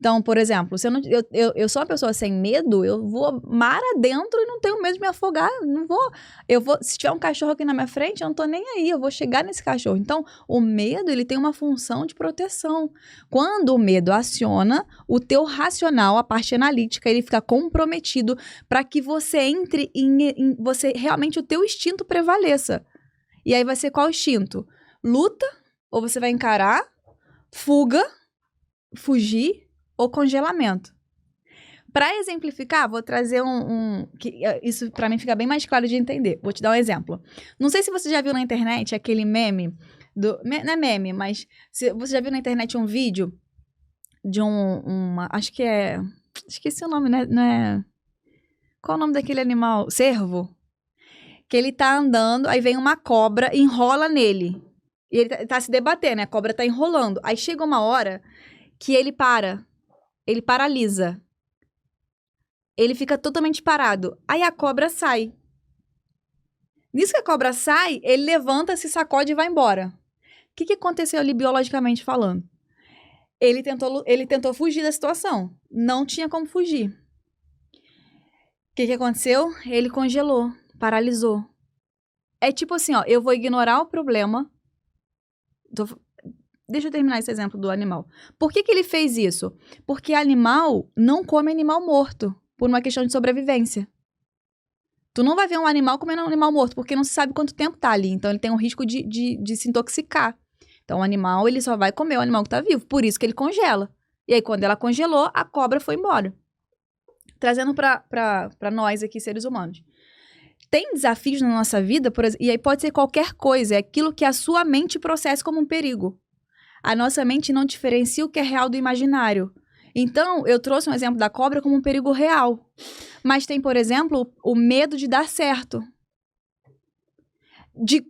Então, por exemplo, se eu sou uma pessoa sem medo, eu vou mar adentro e não tenho medo de me afogar. Se tiver um cachorro aqui na minha frente, eu não tô nem aí, eu vou chegar nesse cachorro. Então, o medo, ele tem uma função de proteção. Quando o medo aciona, o teu racional, a parte analítica, ele fica comprometido para que você entre você realmente o teu instinto prevaleça. E aí vai ser qual instinto? Luta, ou você vai encarar, fuga, fugir, ou congelamento. Para exemplificar, vou trazer isso para mim fica bem mais claro de entender. Vou te dar um exemplo. Não sei se você já viu na internet aquele meme Não é meme, mas você já viu na internet um vídeo de acho que é... Esqueci o nome, né? Não é... Qual o nome daquele animal? Cervo. Que ele tá andando, aí vem uma cobra e enrola nele. E ele tá se debatendo, né? A cobra tá enrolando. Aí chega uma hora que ele paralisa. Ele fica totalmente parado. Aí a cobra sai. Nisso que a cobra sai, ele levanta, se sacode e vai embora. O que aconteceu ali biologicamente falando? Ele tentou fugir da situação. Não tinha como fugir. O que aconteceu? Ele congelou, paralisou. É tipo assim, ó, eu vou ignorar o problema. Deixa eu terminar esse exemplo do animal. Por que ele fez isso? Porque animal não come animal morto, por uma questão de sobrevivência. Tu não vai ver um animal comendo um animal morto, porque não se sabe quanto tempo tá ali. Então, ele tem um risco de se intoxicar. Então, o animal, ele só vai comer o animal que tá vivo. Por isso que ele congela. E aí, quando ela congelou, a cobra foi embora. Trazendo pra nós aqui, seres humanos. Tem desafios na nossa vida, por exemplo, e aí pode ser qualquer coisa. É aquilo que a sua mente processa como um perigo. A nossa mente não diferencia o que é real do imaginário. Então, eu trouxe um exemplo da cobra como um perigo real. Mas tem, por exemplo, o medo de dar certo.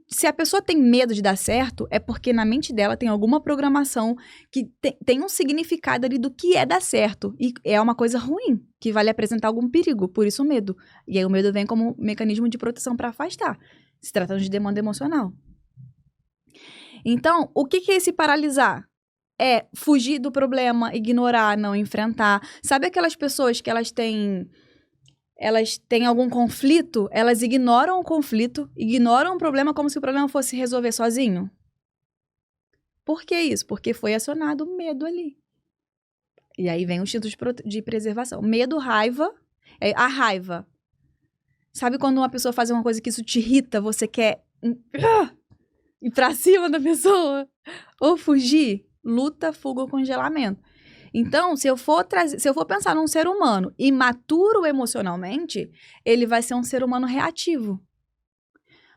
Se a pessoa tem medo de dar certo, é porque na mente dela tem alguma programação que tem um significado ali do que é dar certo. E é uma coisa ruim, que vai lhe apresentar algum perigo, por isso o medo. E aí o medo vem como mecanismo de proteção para afastar, se tratando de demanda emocional. Então, o que é esse paralisar? É fugir do problema, ignorar, não enfrentar. Sabe aquelas pessoas que elas têm algum conflito, elas ignoram o conflito, ignoram o problema como se o problema fosse resolver sozinho? Por que isso? Porque foi acionado o medo ali. E aí vem o instinto de preservação. Medo, raiva. A raiva. Sabe quando uma pessoa faz uma coisa que isso te irrita, você quer ir pra cima da pessoa? Ou fugir? Luta, fuga ou congelamento. Então, se eu for pensar num ser humano imaturo emocionalmente, ele vai ser um ser humano reativo.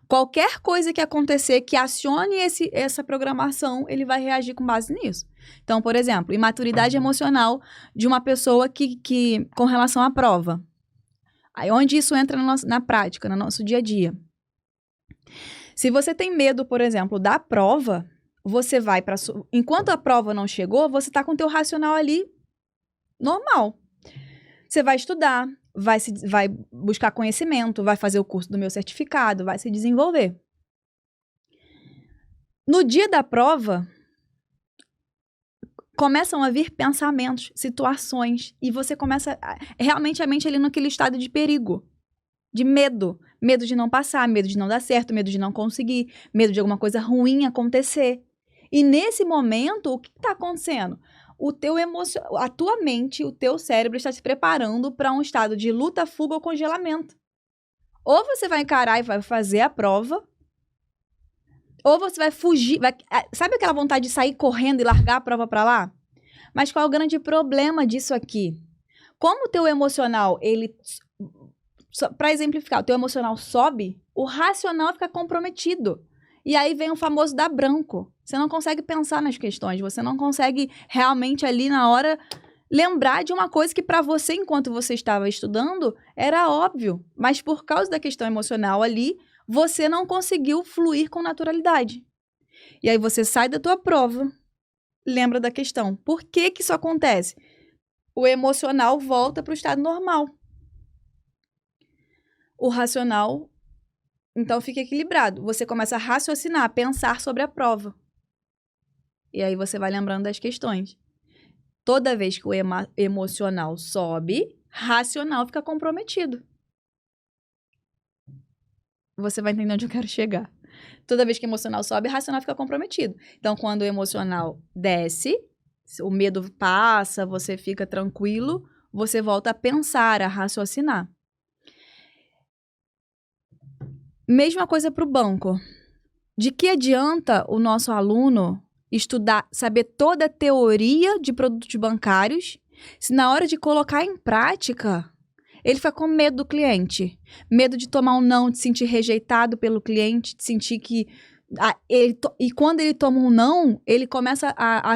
Qualquer coisa que acontecer que acione essa programação, ele vai reagir com base nisso. Então, por exemplo, imaturidade emocional de uma pessoa que com relação à prova. Aí, onde isso entra na prática, no nosso dia a dia. Se você tem medo, por exemplo, da prova, você vai para... Enquanto a prova não chegou, você está com o teu racional ali normal. Você vai estudar, vai buscar conhecimento, vai fazer o curso do meu certificado, vai se desenvolver. No dia da prova, começam a vir pensamentos, situações, e você começa realmente a mente ali naquele estado de perigo, de medo. Medo de não passar, medo de não dar certo, medo de não conseguir, medo de alguma coisa ruim acontecer. E nesse momento, o que está acontecendo? A tua mente, o teu cérebro está se preparando para um estado de luta, fuga ou congelamento. Ou você vai encarar e vai fazer a prova, ou você vai fugir. Sabe aquela vontade de sair correndo e largar a prova para lá? Mas qual é o grande problema disso aqui? Como o teu emocional, para exemplificar, o teu emocional sobe, o racional fica comprometido. E aí vem o famoso dar branco. Você não consegue pensar nas questões, você não consegue realmente ali na hora lembrar de uma coisa que para você, enquanto você estava estudando, era óbvio. Mas por causa da questão emocional ali, você não conseguiu fluir com naturalidade. E aí você sai da tua prova, lembra da questão. Por que isso acontece? O emocional volta para o estado normal. O racional, então, fica equilibrado. Você começa a raciocinar, a pensar sobre a prova. E aí você vai lembrando das questões. Toda vez que o emocional sobe, racional fica comprometido. Você vai entender onde eu quero chegar. Toda vez que o emocional sobe, racional fica comprometido. Então, quando o emocional desce, o medo passa, você fica tranquilo, você volta a pensar, a raciocinar. Mesma coisa para o banco. De que adianta o nosso aluno estudar, saber toda a teoria de produtos bancários, se na hora de colocar em prática, ele fica com medo do cliente? Medo de tomar um não, de se sentir rejeitado pelo cliente, de sentir que E quando ele toma um não, ele começa a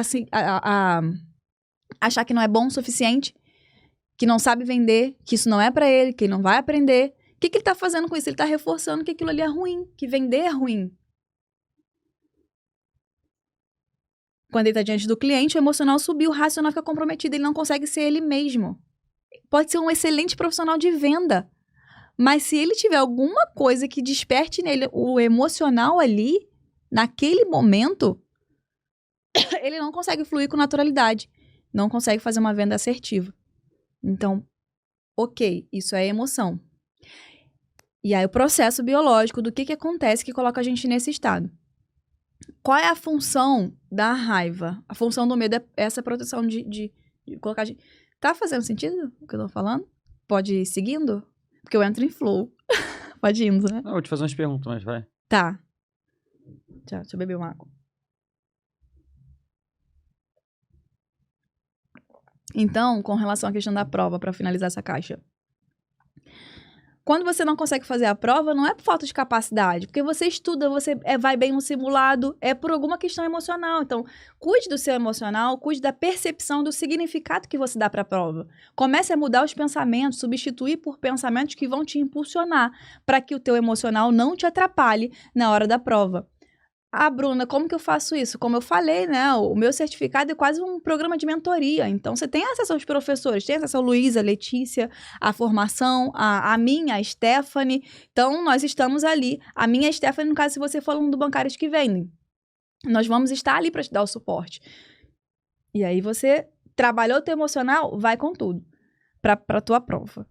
achar que não é bom o suficiente, que não sabe vender, que isso não é pra ele, que ele não vai aprender. O que ele tá fazendo com isso? Ele tá reforçando que aquilo ali é ruim, que vender é ruim. Quando ele tá diante do cliente, o emocional subiu, o racional fica comprometido, ele não consegue ser ele mesmo. Pode ser um excelente profissional de venda, mas se ele tiver alguma coisa que desperte nele o emocional ali, naquele momento, ele não consegue fluir com naturalidade, não consegue fazer uma venda assertiva. Então, ok, isso é emoção. E aí o processo biológico do que acontece que coloca a gente nesse estado. Qual é a função da raiva? A função do medo é essa proteção de colocar a gente... Tá fazendo sentido o que eu tô falando? Pode ir seguindo? Porque eu entro em flow. Pode ir indo, né? Não, eu vou te fazer umas perguntas, mas vai. Tá. Tchau, deixa eu beber uma água. Então, com relação à questão da prova, para finalizar essa caixa. Quando você não consegue fazer a prova, não é por falta de capacidade, porque você estuda, você vai bem no simulado, é por alguma questão emocional. Então, cuide do seu emocional, cuide da percepção do significado que você dá para a prova. Comece a mudar os pensamentos, substituir por pensamentos que vão te impulsionar, para que o teu emocional não te atrapalhe na hora da prova. Ah, Bruna, como que eu faço isso? Como eu falei, né? O meu certificado é quase um programa de mentoria. Então, você tem acesso aos professores, tem acesso a Luísa, Letícia, a formação, a minha, a Stephanie. Então, nós estamos ali. A minha, a Stephanie, no caso, se você for aluno do Bancários que Vendem. Nós vamos estar ali para te dar o suporte. E aí, você trabalhou o teu emocional, vai com tudo para a tua prova.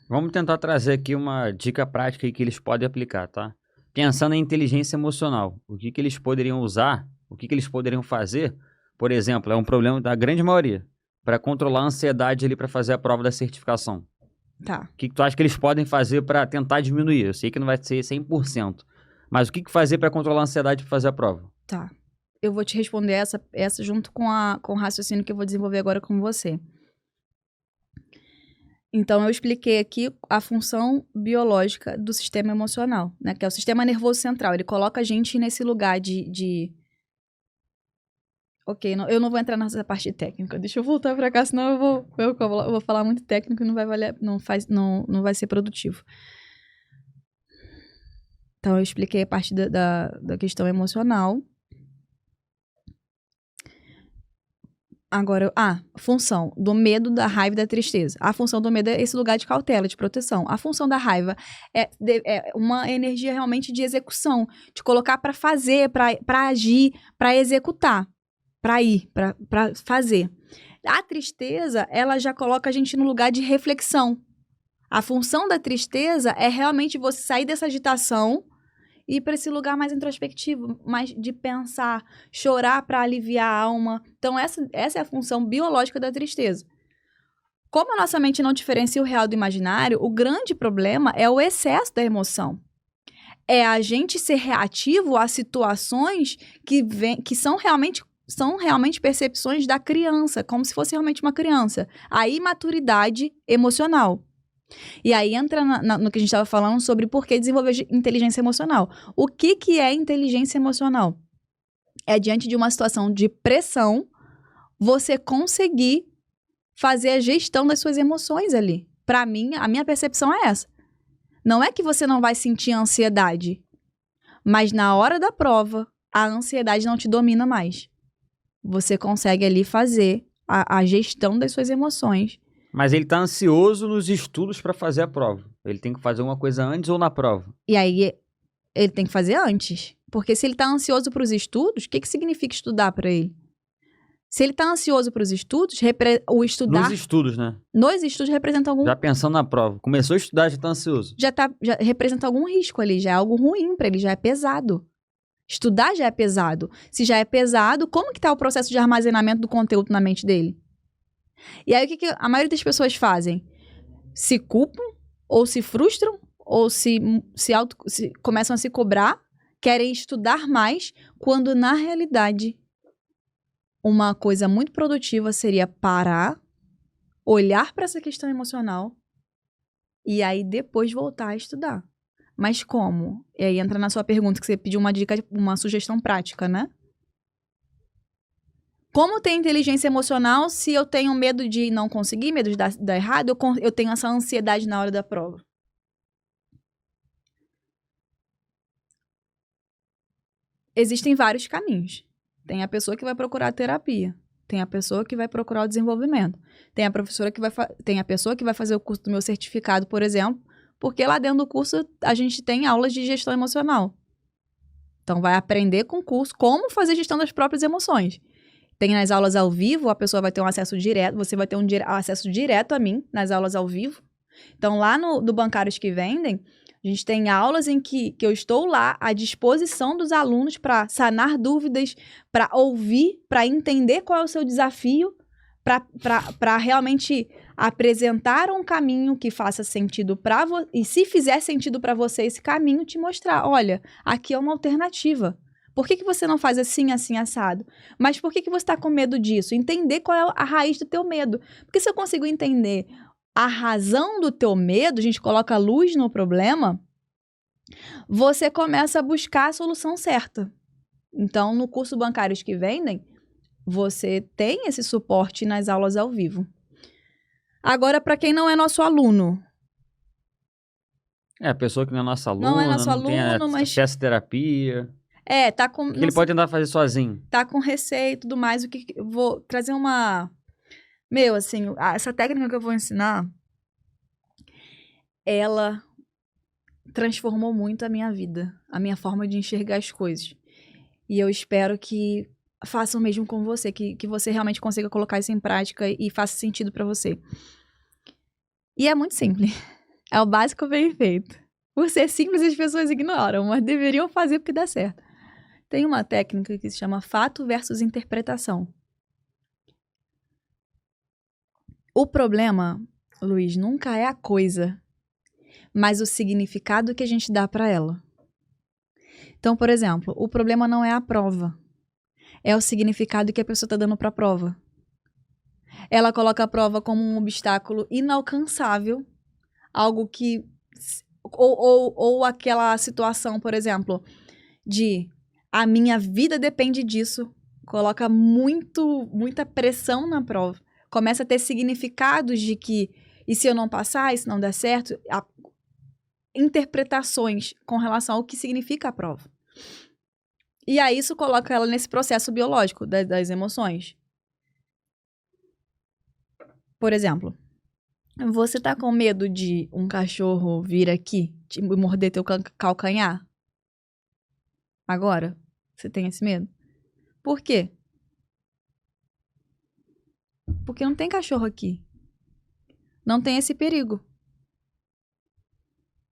Vamos tentar trazer aqui uma dica prática aí que eles podem aplicar, tá? Pensando em inteligência emocional, o que eles poderiam usar, o que eles poderiam fazer, por exemplo, é um problema da grande maioria, para controlar a ansiedade ali para fazer a prova da certificação. Tá. O que tu acha que eles podem fazer para tentar diminuir? Eu sei que não vai ser 100%, mas o que fazer para controlar a ansiedade para fazer a prova? Tá. Eu vou te responder essa junto com o raciocínio que eu vou desenvolver agora com você. Então, eu expliquei aqui a função biológica do sistema emocional, né? Que é o sistema nervoso central. Ele coloca a gente nesse lugar de... Ok, eu não vou entrar nessa parte técnica. Deixa eu voltar pra cá, senão eu vou falar muito técnico e não vai valer, não vai ser produtivo. Então, eu expliquei a parte da questão emocional. Agora, função do medo, da raiva e da tristeza. A função do medo é esse lugar de cautela, de proteção. A função da raiva é uma energia realmente de execução, de colocar para fazer, para agir, para executar, para ir, para fazer. A tristeza, ela já coloca a gente no lugar de reflexão. A função da tristeza é realmente você sair dessa agitação e ir para esse lugar mais introspectivo, mais de pensar, chorar para aliviar a alma. Então, essa é a função biológica da tristeza. Como a nossa mente não diferencia o real do imaginário, o grande problema é o excesso da emoção. É a gente ser reativo a situações que são realmente percepções da criança, como se fosse realmente uma criança. A imaturidade emocional. E aí entra no que a gente estava falando sobre por que desenvolver inteligência emocional. O que é inteligência emocional? É diante de uma situação de pressão, você conseguir fazer a gestão das suas emoções ali. Para mim, a minha percepção é essa. Não é que você não vai sentir ansiedade, mas na hora da prova, a ansiedade não te domina mais. Você consegue ali fazer a gestão das suas emoções. Mas ele tá ansioso nos estudos para fazer a prova. Ele tem que fazer uma coisa antes ou na prova? E aí, ele tem que fazer antes. Porque se ele tá ansioso para os estudos, o que significa estudar para ele? Se ele tá ansioso para os estudos, o estudar... Nos estudos, né? Nos estudos representa algum... Já pensando na prova. Começou a estudar, já tá ansioso. Já representa algum risco ali, já é algo ruim para ele, já é pesado. Estudar já é pesado. Se já é pesado, como que tá o processo de armazenamento do conteúdo na mente dele? E aí, o que a maioria das pessoas fazem? Se culpam, ou se frustram, ou se começam a se cobrar, querem estudar mais, quando, na realidade, uma coisa muito produtiva seria parar, olhar para essa questão emocional, e aí depois voltar a estudar. Mas como? E aí entra na sua pergunta, que você pediu uma dica, uma sugestão prática, né? Como ter inteligência emocional se eu tenho medo de não conseguir, medo de dar errado, eu tenho essa ansiedade na hora da prova? Existem vários caminhos. Tem a pessoa que vai procurar a terapia. Tem a pessoa que vai procurar o desenvolvimento. Tem a pessoa que vai fazer o curso do meu certificado, por exemplo, porque lá dentro do curso a gente tem aulas de gestão emocional. Então vai aprender com o curso como fazer gestão das próprias emoções. Tem nas aulas ao vivo, a pessoa vai ter um acesso direto, você vai ter um acesso direto a mim nas aulas ao vivo. Então lá do Bancários que Vendem, a gente tem aulas em que eu estou lá à disposição dos alunos para sanar dúvidas, para ouvir, para entender qual é o seu desafio, para realmente apresentar um caminho que faça sentido para você. E se fizer sentido para você esse caminho, te mostrar, olha, aqui é uma alternativa. Por que você não faz assim, assim, assado? Mas por que você está com medo disso? Entender qual é a raiz do teu medo. Porque se eu consigo entender a razão do teu medo, a gente coloca luz no problema, você começa a buscar a solução certa. Então, no curso Bancários que Vendem, você tem esse suporte nas aulas ao vivo. Agora, para quem não é nosso aluno. A pessoa que não é nosso aluno, não é nosso não tem aluno, mas acesso à terapia. tá com... O que ele pode tentar fazer sozinho? Tá com receio e tudo mais. Eu vou trazer uma... assim, essa técnica que eu vou ensinar, ela transformou muito a minha vida, a minha forma de enxergar as coisas. E eu espero que faça o mesmo com você, que você realmente consiga colocar isso em prática e faça sentido para você. E é muito simples. É o básico bem feito. Por ser simples, as pessoas ignoram, mas deveriam fazer porque dá certo. Tem uma técnica que se chama fato versus interpretação. O problema, Luiz, nunca é a coisa, mas o significado que a gente dá para ela. Então, por exemplo, o problema não é a prova, é o significado que a pessoa está dando para a prova. Ela coloca a prova como um obstáculo inalcançável, algo que... Ou aquela situação, por exemplo, de a minha vida depende disso, coloca muita pressão na prova. Começa a ter significados de que, e se eu não passar, e se não der certo, interpretações com relação ao que significa a prova. E aí isso coloca ela nesse processo biológico das emoções. Por exemplo, você tá com medo de um cachorro vir aqui te morder teu calcanhar? Agora? Você tem esse medo? Por quê? Porque não tem cachorro aqui. Não tem esse perigo.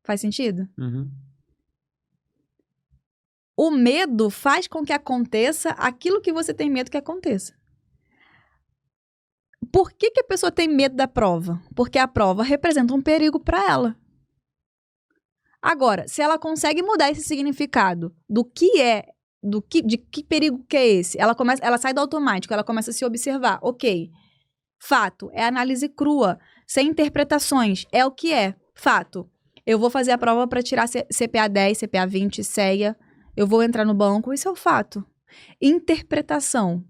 Faz sentido? Uhum. O medo faz com que aconteça aquilo que você tem medo que aconteça. Por que a pessoa tem medo da prova? Porque a prova representa um perigo para ela. Agora, se ela consegue mudar esse significado do que é, de que perigo que é esse, ela sai do automático, ela começa a se observar. Ok, fato, é análise crua, sem interpretações, é o que é, fato. Eu vou fazer a prova para tirar CPA 10, CPA 20, CEA, eu vou entrar no banco, isso é o fato. Interpretação.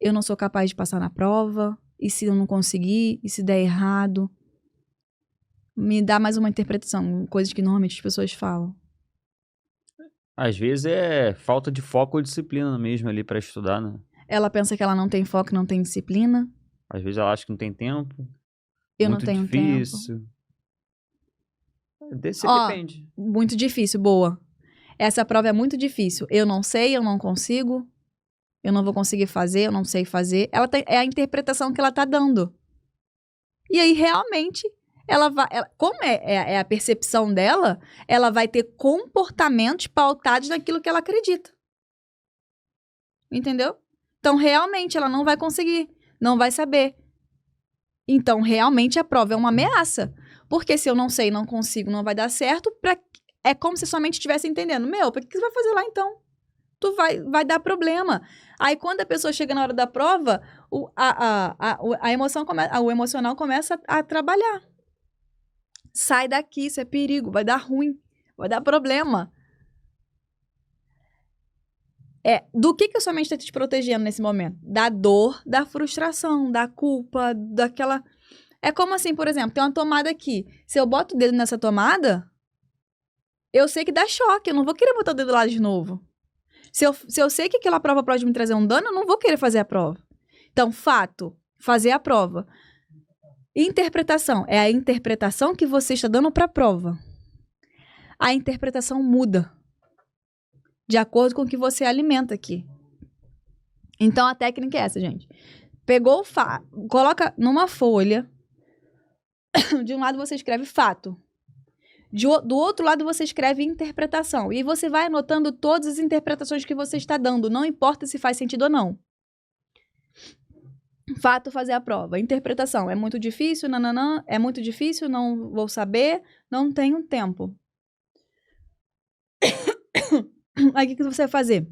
Eu não sou capaz de passar na prova, e se eu não conseguir, e se der errado? Me dá mais uma interpretação, coisas que normalmente as pessoas falam. Às vezes é falta de foco ou disciplina mesmo ali pra estudar, né? Ela pensa que ela não tem foco, não tem disciplina. Às vezes ela acha que não tem tempo. Eu muito não tenho difícil. tempo. Depende. Muito difícil, boa. Essa prova é muito difícil. Eu não sei, eu não consigo. Eu não vou conseguir fazer, eu não sei fazer. É a interpretação que ela tá dando. E aí, realmente, ela vai... como é a percepção dela, ela vai ter comportamentos pautados naquilo que ela acredita. Entendeu? Então, realmente, ela não vai conseguir. Não vai saber. Então, realmente, a prova é uma ameaça. Porque se eu não sei, não consigo, não vai dar certo, é como se sua mente estivesse entendendo. Meu, pra que você vai fazer lá, então? Tu vai dar problema. Aí, quando a pessoa chega na hora da prova, o emocional começa a trabalhar. Sai daqui, isso é perigo, vai dar ruim, vai dar problema. Do que a sua mente está te protegendo nesse momento? Da dor, da frustração, da culpa, daquela... É como assim, por exemplo, tem uma tomada aqui. Se eu boto o dedo nessa tomada, eu sei que dá choque, eu não vou querer botar o dedo lá de novo. Se eu sei que aquela prova pode me trazer um dano, eu não vou querer fazer a prova. Então, fato, fazer a prova. Interpretação, é a interpretação que você está dando para a prova. A interpretação muda de acordo com o que você alimenta aqui. Então, a técnica é essa, gente. Pegou o coloca numa folha. De um lado você escreve fato. Do outro lado você escreve interpretação. E você vai anotando todas as interpretações que você está dando. Não importa se faz sentido ou não. Fato, fazer a prova. Interpretação. É muito difícil, nananã. É muito difícil, não vou saber. Não tenho tempo. Aí o que você vai fazer?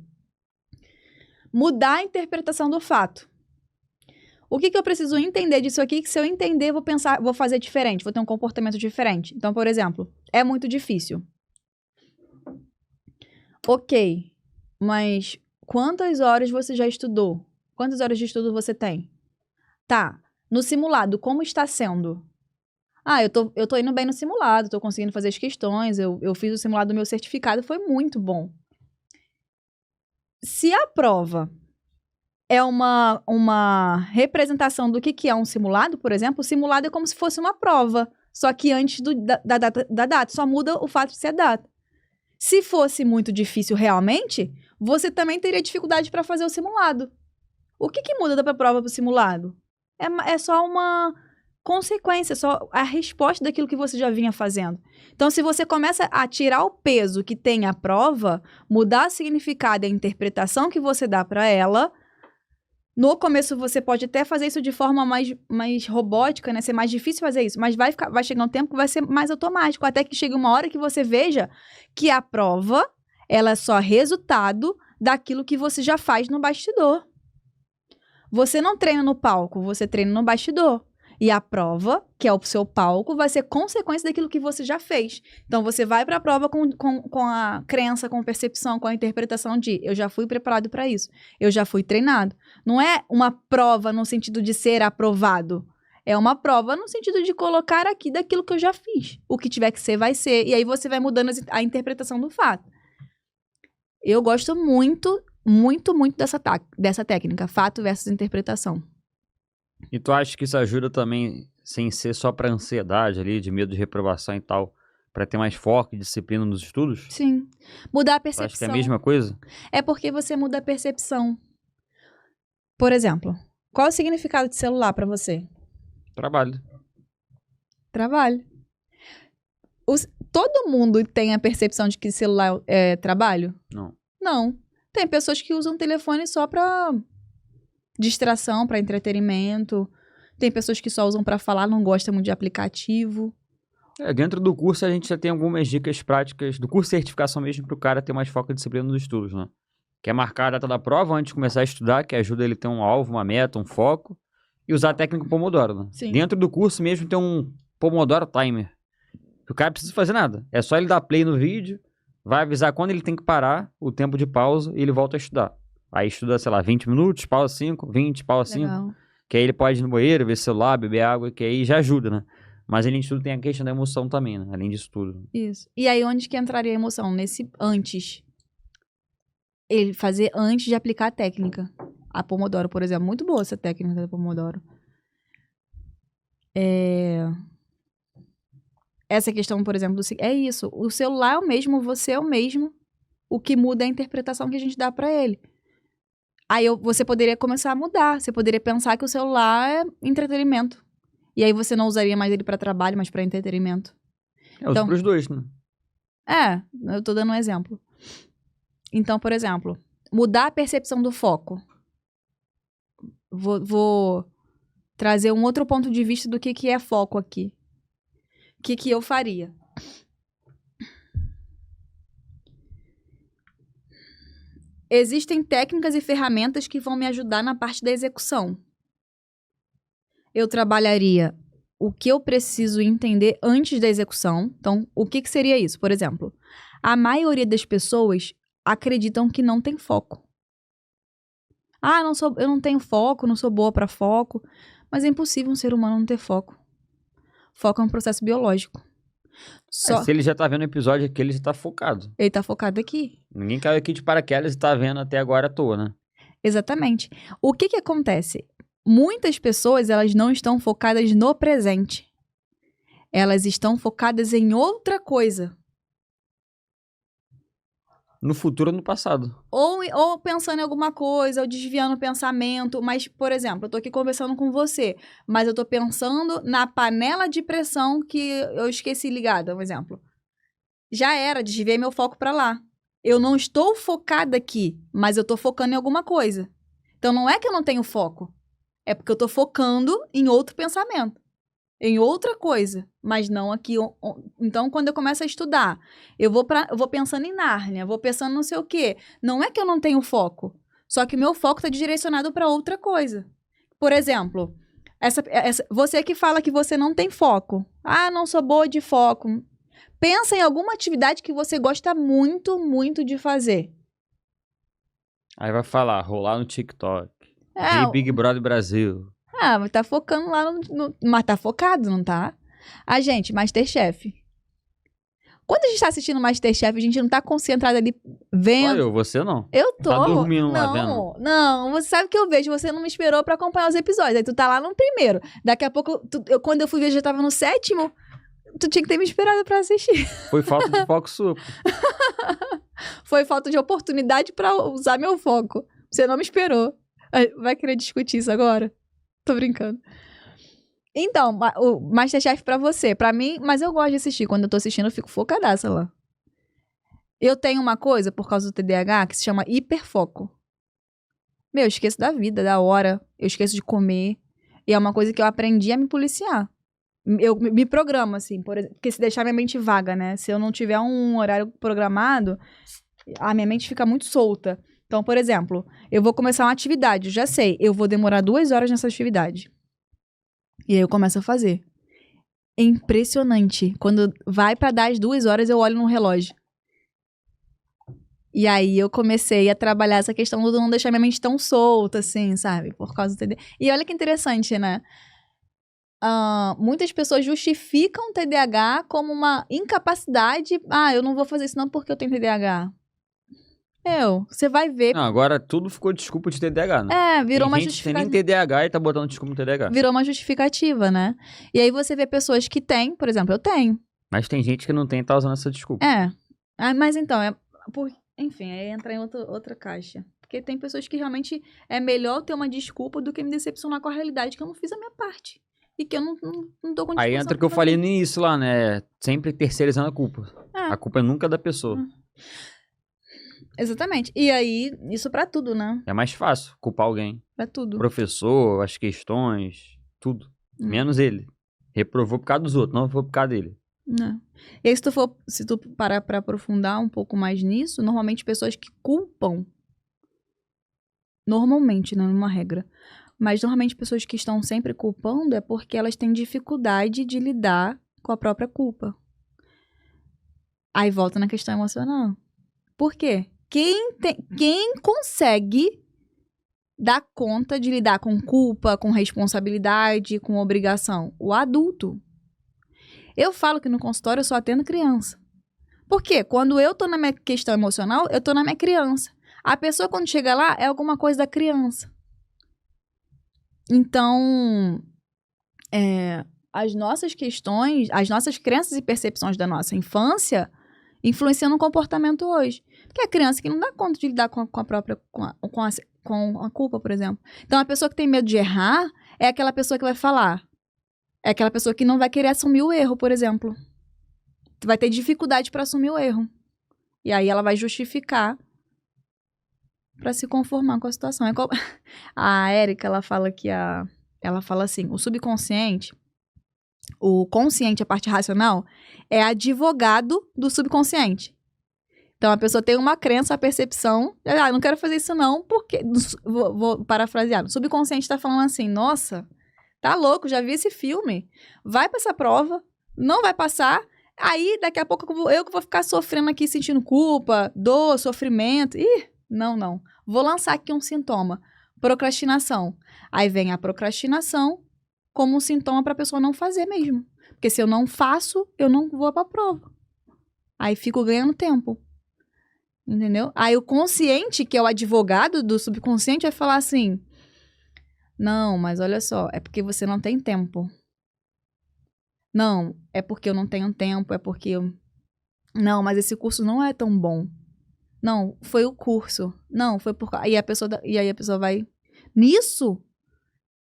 Mudar a interpretação do fato. O que eu preciso entender disso aqui? Que se eu entender, vou fazer diferente, vou ter um comportamento diferente. Então, por exemplo, é muito difícil. Ok, mas quantas horas você já estudou? Quantas horas de estudo você tem? Tá, no simulado, como está sendo? Eu tô indo bem no simulado, tô conseguindo fazer as questões, eu fiz o simulado do meu certificado, foi muito bom. Se a prova é uma representação do que é um simulado, por exemplo, o simulado é como se fosse uma prova, só que antes da data, só muda o fato de ser a data. Se fosse muito difícil realmente, você também teria dificuldade para fazer o simulado. O que muda da prova para o simulado? É só uma consequência, só a resposta daquilo que você já vinha fazendo. Então, se você começa a tirar o peso que tem a prova, mudar o significado e a interpretação que você dá para ela, no começo você pode até fazer isso de forma mais robótica, né? Ser mais difícil fazer isso, mas vai chegar um tempo que vai ser mais automático, até que chega uma hora que você veja que a prova, ela é só resultado daquilo que você já faz no bastidor. Você não treina no palco, você treina no bastidor. E a prova, que é o seu palco, vai ser consequência daquilo que você já fez. Então, você vai para a prova com a crença, com a percepção, com a interpretação de eu já fui preparado para isso, eu já fui treinado. Não é uma prova no sentido de ser aprovado. É uma prova no sentido de colocar aqui daquilo que eu já fiz. O que tiver que ser, vai ser. E aí você vai mudando a interpretação do fato. Eu gosto muito, muito, muito dessa técnica, fato versus interpretação. E tu acha que isso ajuda também, sem ser só pra ansiedade ali, de medo de reprovação e tal, pra ter mais foco e disciplina nos estudos? Sim. Mudar a Tu acha que é percepção. a mesma coisa? É porque você muda a percepção. Por exemplo, qual é o significado de celular pra você? Trabalho. Trabalho. Todo mundo tem a percepção de que celular é trabalho? Não. Não. Tem pessoas que usam o telefone só pra distração, pra entretenimento. Tem pessoas que só usam pra falar, não gostam muito de aplicativo. Dentro do curso a gente já tem algumas dicas práticas, do curso de certificação mesmo, pro cara ter mais foco e disciplina nos estudos, né? Que é marcar a data da prova antes de começar a estudar, que ajuda ele a ter um alvo, uma meta, um foco, e usar a técnica Pomodoro, né? Sim. Dentro do curso mesmo tem um Pomodoro Timer. O cara não precisa fazer nada. É só ele dar play no vídeo, vai avisar quando ele tem que parar, o tempo de pausa, e ele volta a estudar. Aí estuda, sei lá, 20 minutos, pausa 5, 20, pausa 5. Legal. Que aí ele pode ir no banheiro, ver celular, beber água, que aí já ajuda, né? Mas além disso tudo tem a questão da emoção também, né? Além disso tudo. Isso. E aí, onde que entraria a emoção? Nesse antes. Ele fazer antes de aplicar a técnica. A Pomodoro, por exemplo. Muito boa essa técnica da Pomodoro. Essa questão, por exemplo, é isso. O celular é o mesmo, você é o mesmo. O que muda é a interpretação que a gente dá pra ele. Aí você poderia começar a mudar. Você poderia pensar que o celular é entretenimento. E aí você não usaria mais ele pra trabalho, mas pra entretenimento. Usa pros dois, né? Eu tô dando um exemplo. Então, por exemplo, mudar a percepção do foco. Vou trazer um outro ponto de vista do que é foco aqui. O que eu faria? Existem técnicas e ferramentas que vão me ajudar na parte da execução. Eu trabalharia o que eu preciso entender antes da execução. Então, o que seria isso? Por exemplo, a maioria das pessoas acreditam que não tem foco. Ah, eu não tenho foco, não sou boa para foco. Mas é impossível um ser humano não ter foco. Foco é um processo biológico. Se ele já tá vendo o episódio aqui, ele já tá focado. Ele tá focado aqui. Ninguém caiu aqui de paraquedas e tá vendo até agora à toa, né? Exatamente. O que acontece? Muitas pessoas, elas não estão focadas no presente. Elas estão focadas em outra coisa. No futuro ou no passado. Ou pensando em alguma coisa, ou desviando o pensamento. Mas, por exemplo, eu tô aqui conversando com você, mas eu tô pensando na panela de pressão que eu esqueci ligada, um exemplo. Já era, desviei meu foco pra lá. Eu não estou focada aqui, mas eu tô focando em alguma coisa. Então, não é que eu não tenho foco. É porque eu tô focando em outro pensamento. Em outra coisa, mas não aqui. Então, quando eu começo a estudar, eu vou pensando em Nárnia, vou pensando não sei o quê. Não é que eu não tenho foco, só que meu foco está direcionado para outra coisa. Por exemplo, você que fala que você não tem foco. Ah, não sou boa de foco. Pensa em alguma atividade que você gosta muito, muito de fazer. Aí vai falar, rolar no TikTok. Ver Big Brother Brasil. Ah, mas tá focando lá mas tá focado, não tá? A gente, Masterchef. Quando a gente tá assistindo Masterchef, a gente não tá concentrado ali vendo. Só você não. Eu tô. Tá dormindo lá vendo. Não, você sabe que eu vejo, você não me esperou pra acompanhar os episódios. Aí tu tá lá no primeiro. Daqui a pouco, quando eu fui ver, já tava no 7º. Tu tinha que ter me esperado pra assistir. Foi falta de foco sua. Foi falta de oportunidade pra usar meu foco. Você não me esperou. Vai querer discutir isso agora? Tô brincando. Então, o Masterchef pra você. Pra mim, mas eu gosto de assistir. Quando eu tô assistindo, eu fico focadaça lá. Eu tenho uma coisa, por causa do TDAH, que se chama hiperfoco. Meu, eu esqueço da vida, da hora. Eu esqueço de comer. E é uma coisa que eu aprendi a me policiar. Eu me programo, assim, por exemplo. Porque se deixar minha mente vaga, né? Se eu não tiver um horário programado, a minha mente fica muito solta. Então, por exemplo, eu vou começar uma atividade, eu já sei, eu vou demorar 2 horas nessa atividade. E aí eu começo a fazer. É impressionante. Quando vai pra dar as 2 horas, eu olho no relógio. E aí eu comecei a trabalhar essa questão do não deixar minha mente tão solta, assim, sabe? Por causa do TDAH. E olha que interessante, né? Muitas pessoas justificam o TDAH como uma incapacidade. Ah, eu não vou fazer isso não porque eu tenho TDAH. Você vai ver. Não, agora tudo ficou desculpa de TDAH, né? Virou uma justificativa. justificativa. Tem nem TDAH e tá botando desculpa no TDAH. Virou uma justificativa, né? E aí você vê pessoas que têm, por exemplo, eu tenho. Mas tem gente que não tem e tá usando essa desculpa. Mas então, enfim, aí entra em outra caixa. Porque tem pessoas que realmente é melhor ter uma desculpa do que me decepcionar com a realidade que eu não fiz a minha parte. E que eu não tô com discussão. Aí entra o que eu falei no início lá, né? Sempre terceirizando a culpa. A culpa é nunca da pessoa. Exatamente. E aí, isso pra tudo, né? É mais fácil culpar alguém. Pra tudo. Professor, as questões, tudo. Menos ele. Reprovou por causa dos outros, não foi por causa dele. Não. E aí, se tu parar pra aprofundar um pouco mais nisso, normalmente pessoas que culpam, normalmente, né, numa regra, mas normalmente pessoas que estão sempre culpando é porque elas têm dificuldade de lidar com a própria culpa. Aí volta na questão emocional. Por quê? Quem consegue dar conta de lidar com culpa, com responsabilidade, com obrigação? O adulto. Eu falo que no consultório eu só atendo criança. Por quê? Quando eu tô na minha questão emocional, eu tô na minha criança. A pessoa, quando chega lá, é alguma coisa da criança. Então, as nossas questões, as nossas crenças e percepções da nossa infância influenciam no comportamento hoje. Porque é a criança que não dá conta de lidar com a própria, com a culpa, por exemplo. Então, a pessoa que tem medo de errar é aquela pessoa que vai falar. É aquela pessoa que não vai querer assumir o erro, por exemplo. Vai ter dificuldade para assumir o erro. E aí ela vai justificar para se conformar com a situação. A Érica, ela fala ela fala assim, o subconsciente, o consciente, a parte racional, é advogado do subconsciente. Então, a pessoa tem uma crença, a percepção, não quero fazer isso não, porque, vou parafrasear, o subconsciente tá falando assim, nossa, Tá louco, já vi esse filme. Vai pra essa prova, não vai passar. Aí, daqui a pouco, eu que vou ficar sofrendo aqui, sentindo culpa, dor, sofrimento. Ih, não. Vou lançar aqui um sintoma. Procrastinação. Aí vem a procrastinação como um sintoma pra pessoa não fazer mesmo. Porque se eu não faço, eu não vou pra prova. Aí fico ganhando tempo. Entendeu? Aí o consciente, que é o advogado do subconsciente, vai falar assim... Não, mas olha só, é porque você não tem tempo. Não, é porque eu não tenho tempo, é porque eu... Não, mas esse curso não é tão bom. Não, foi o curso. Não, foi por... E aí a pessoa vai... Nisso,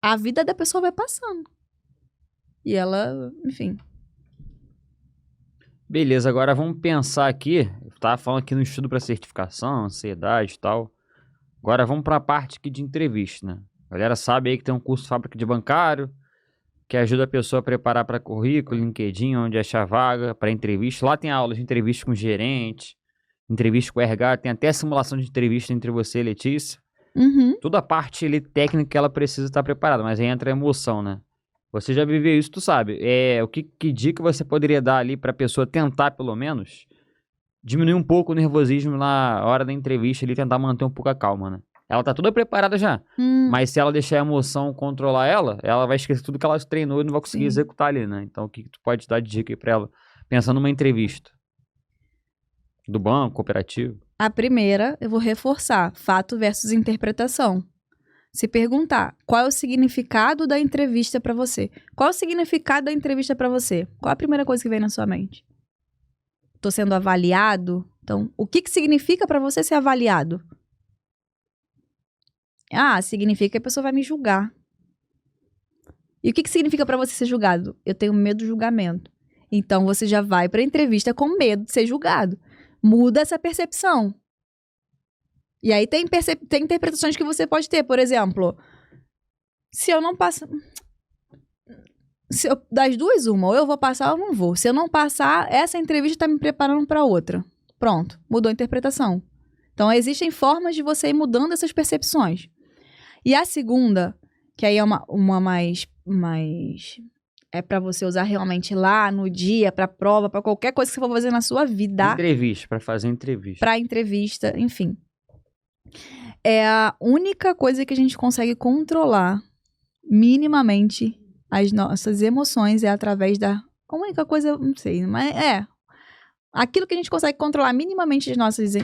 a vida da pessoa vai passando. E ela, enfim... Beleza, agora vamos pensar aqui. Eu tava falando aqui no estudo para certificação, ansiedade e tal. Agora vamos para a parte aqui de entrevista, né? A galera sabe aí que tem um curso fábrica de bancário, que ajuda a pessoa a preparar para currículo, LinkedIn, onde achar vaga, para entrevista. Lá tem aulas de entrevista com gerente, entrevista com RH, tem até simulação de entrevista entre você e Letícia. Toda a parte ali, técnica que ela precisa estar preparada, mas aí entra a emoção, né? Você já viveu isso, tu sabe. Que dica você poderia dar ali para a pessoa tentar, pelo menos, diminuir um pouco o nervosismo na hora da entrevista ali, tentar manter um pouco a calma, né? Ela tá toda preparada já, mas se ela deixar a emoção controlar ela vai esquecer tudo que ela treinou e não vai conseguir executar ali, né? Então, o que tu pode dar de dica aí pra ela, pensando numa entrevista? Do banco, cooperativo? A primeira, eu vou reforçar, fato versus interpretação. Se perguntar, qual é o significado da entrevista pra você? Qual é o significado da entrevista pra você? Qual é a primeira coisa que vem na sua mente? Tô sendo avaliado? Então, o que significa pra você ser avaliado? Ah, significa que a pessoa vai me julgar. E o que significa pra você ser julgado? Eu tenho medo do julgamento. Então, você já vai pra entrevista com medo de ser julgado. Muda essa percepção. E aí tem interpretações que você pode ter. Por exemplo, se eu não passo... das duas, uma. Ou eu vou passar ou não vou. Se eu não passar, essa entrevista tá me preparando pra outra. Pronto. Mudou a interpretação. Então, existem formas de você ir mudando essas percepções. E a segunda, que aí é uma mais é pra você usar realmente lá no dia, pra prova, pra qualquer coisa que você for fazer na sua vida. Entrevista, pra fazer entrevista. Pra entrevista, enfim. É a única coisa que a gente consegue controlar minimamente as nossas emoções é através da... A única coisa, não sei, mas aquilo que a gente consegue controlar minimamente as nossas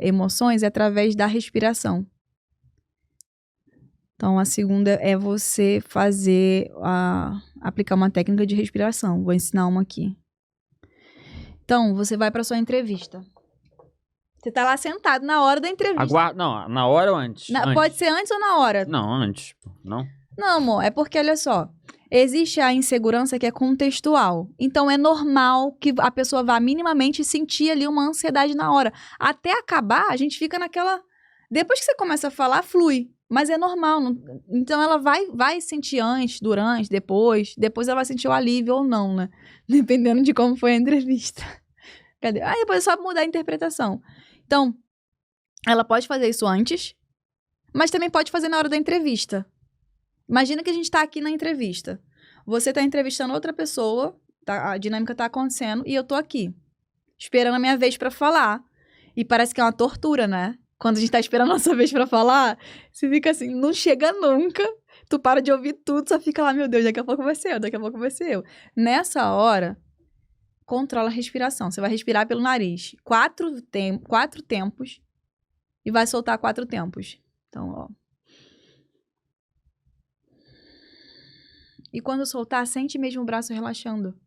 emoções é através da respiração. Então, a segunda é você aplicar uma técnica de respiração. Vou ensinar uma aqui. Então, você vai para sua entrevista. Você tá lá sentado na hora da entrevista. Não, na hora ou antes? Antes. Pode ser antes ou na hora? Não, antes. Não? Não, amor. É porque, olha só. Existe a insegurança que é contextual. Então, é normal que a pessoa vá minimamente sentir ali uma ansiedade na hora. Até acabar, a gente fica naquela... Depois que você começa a falar, flui. Mas é normal. Então, ela vai sentir antes, durante, depois. Depois ela vai sentir o alívio ou não, né? Dependendo de como foi a entrevista. Cadê? Aí depois é só mudar a interpretação. Então, ela pode fazer isso antes, mas também pode fazer na hora da entrevista. Imagina que a gente tá aqui na entrevista. Você tá entrevistando outra pessoa, a dinâmica tá acontecendo, e eu tô aqui, esperando a minha vez pra falar. E parece que é uma tortura, né? Quando a gente tá esperando a nossa vez pra falar, você fica assim, não chega nunca, tu para de ouvir tudo, só fica lá, meu Deus, daqui a pouco vai ser eu, daqui a pouco vai ser eu. Nessa hora, controla a respiração. Você vai respirar pelo nariz. 4 tempos e vai soltar 4 tempos. Então, ó. E quando soltar, sente mesmo o braço relaxando.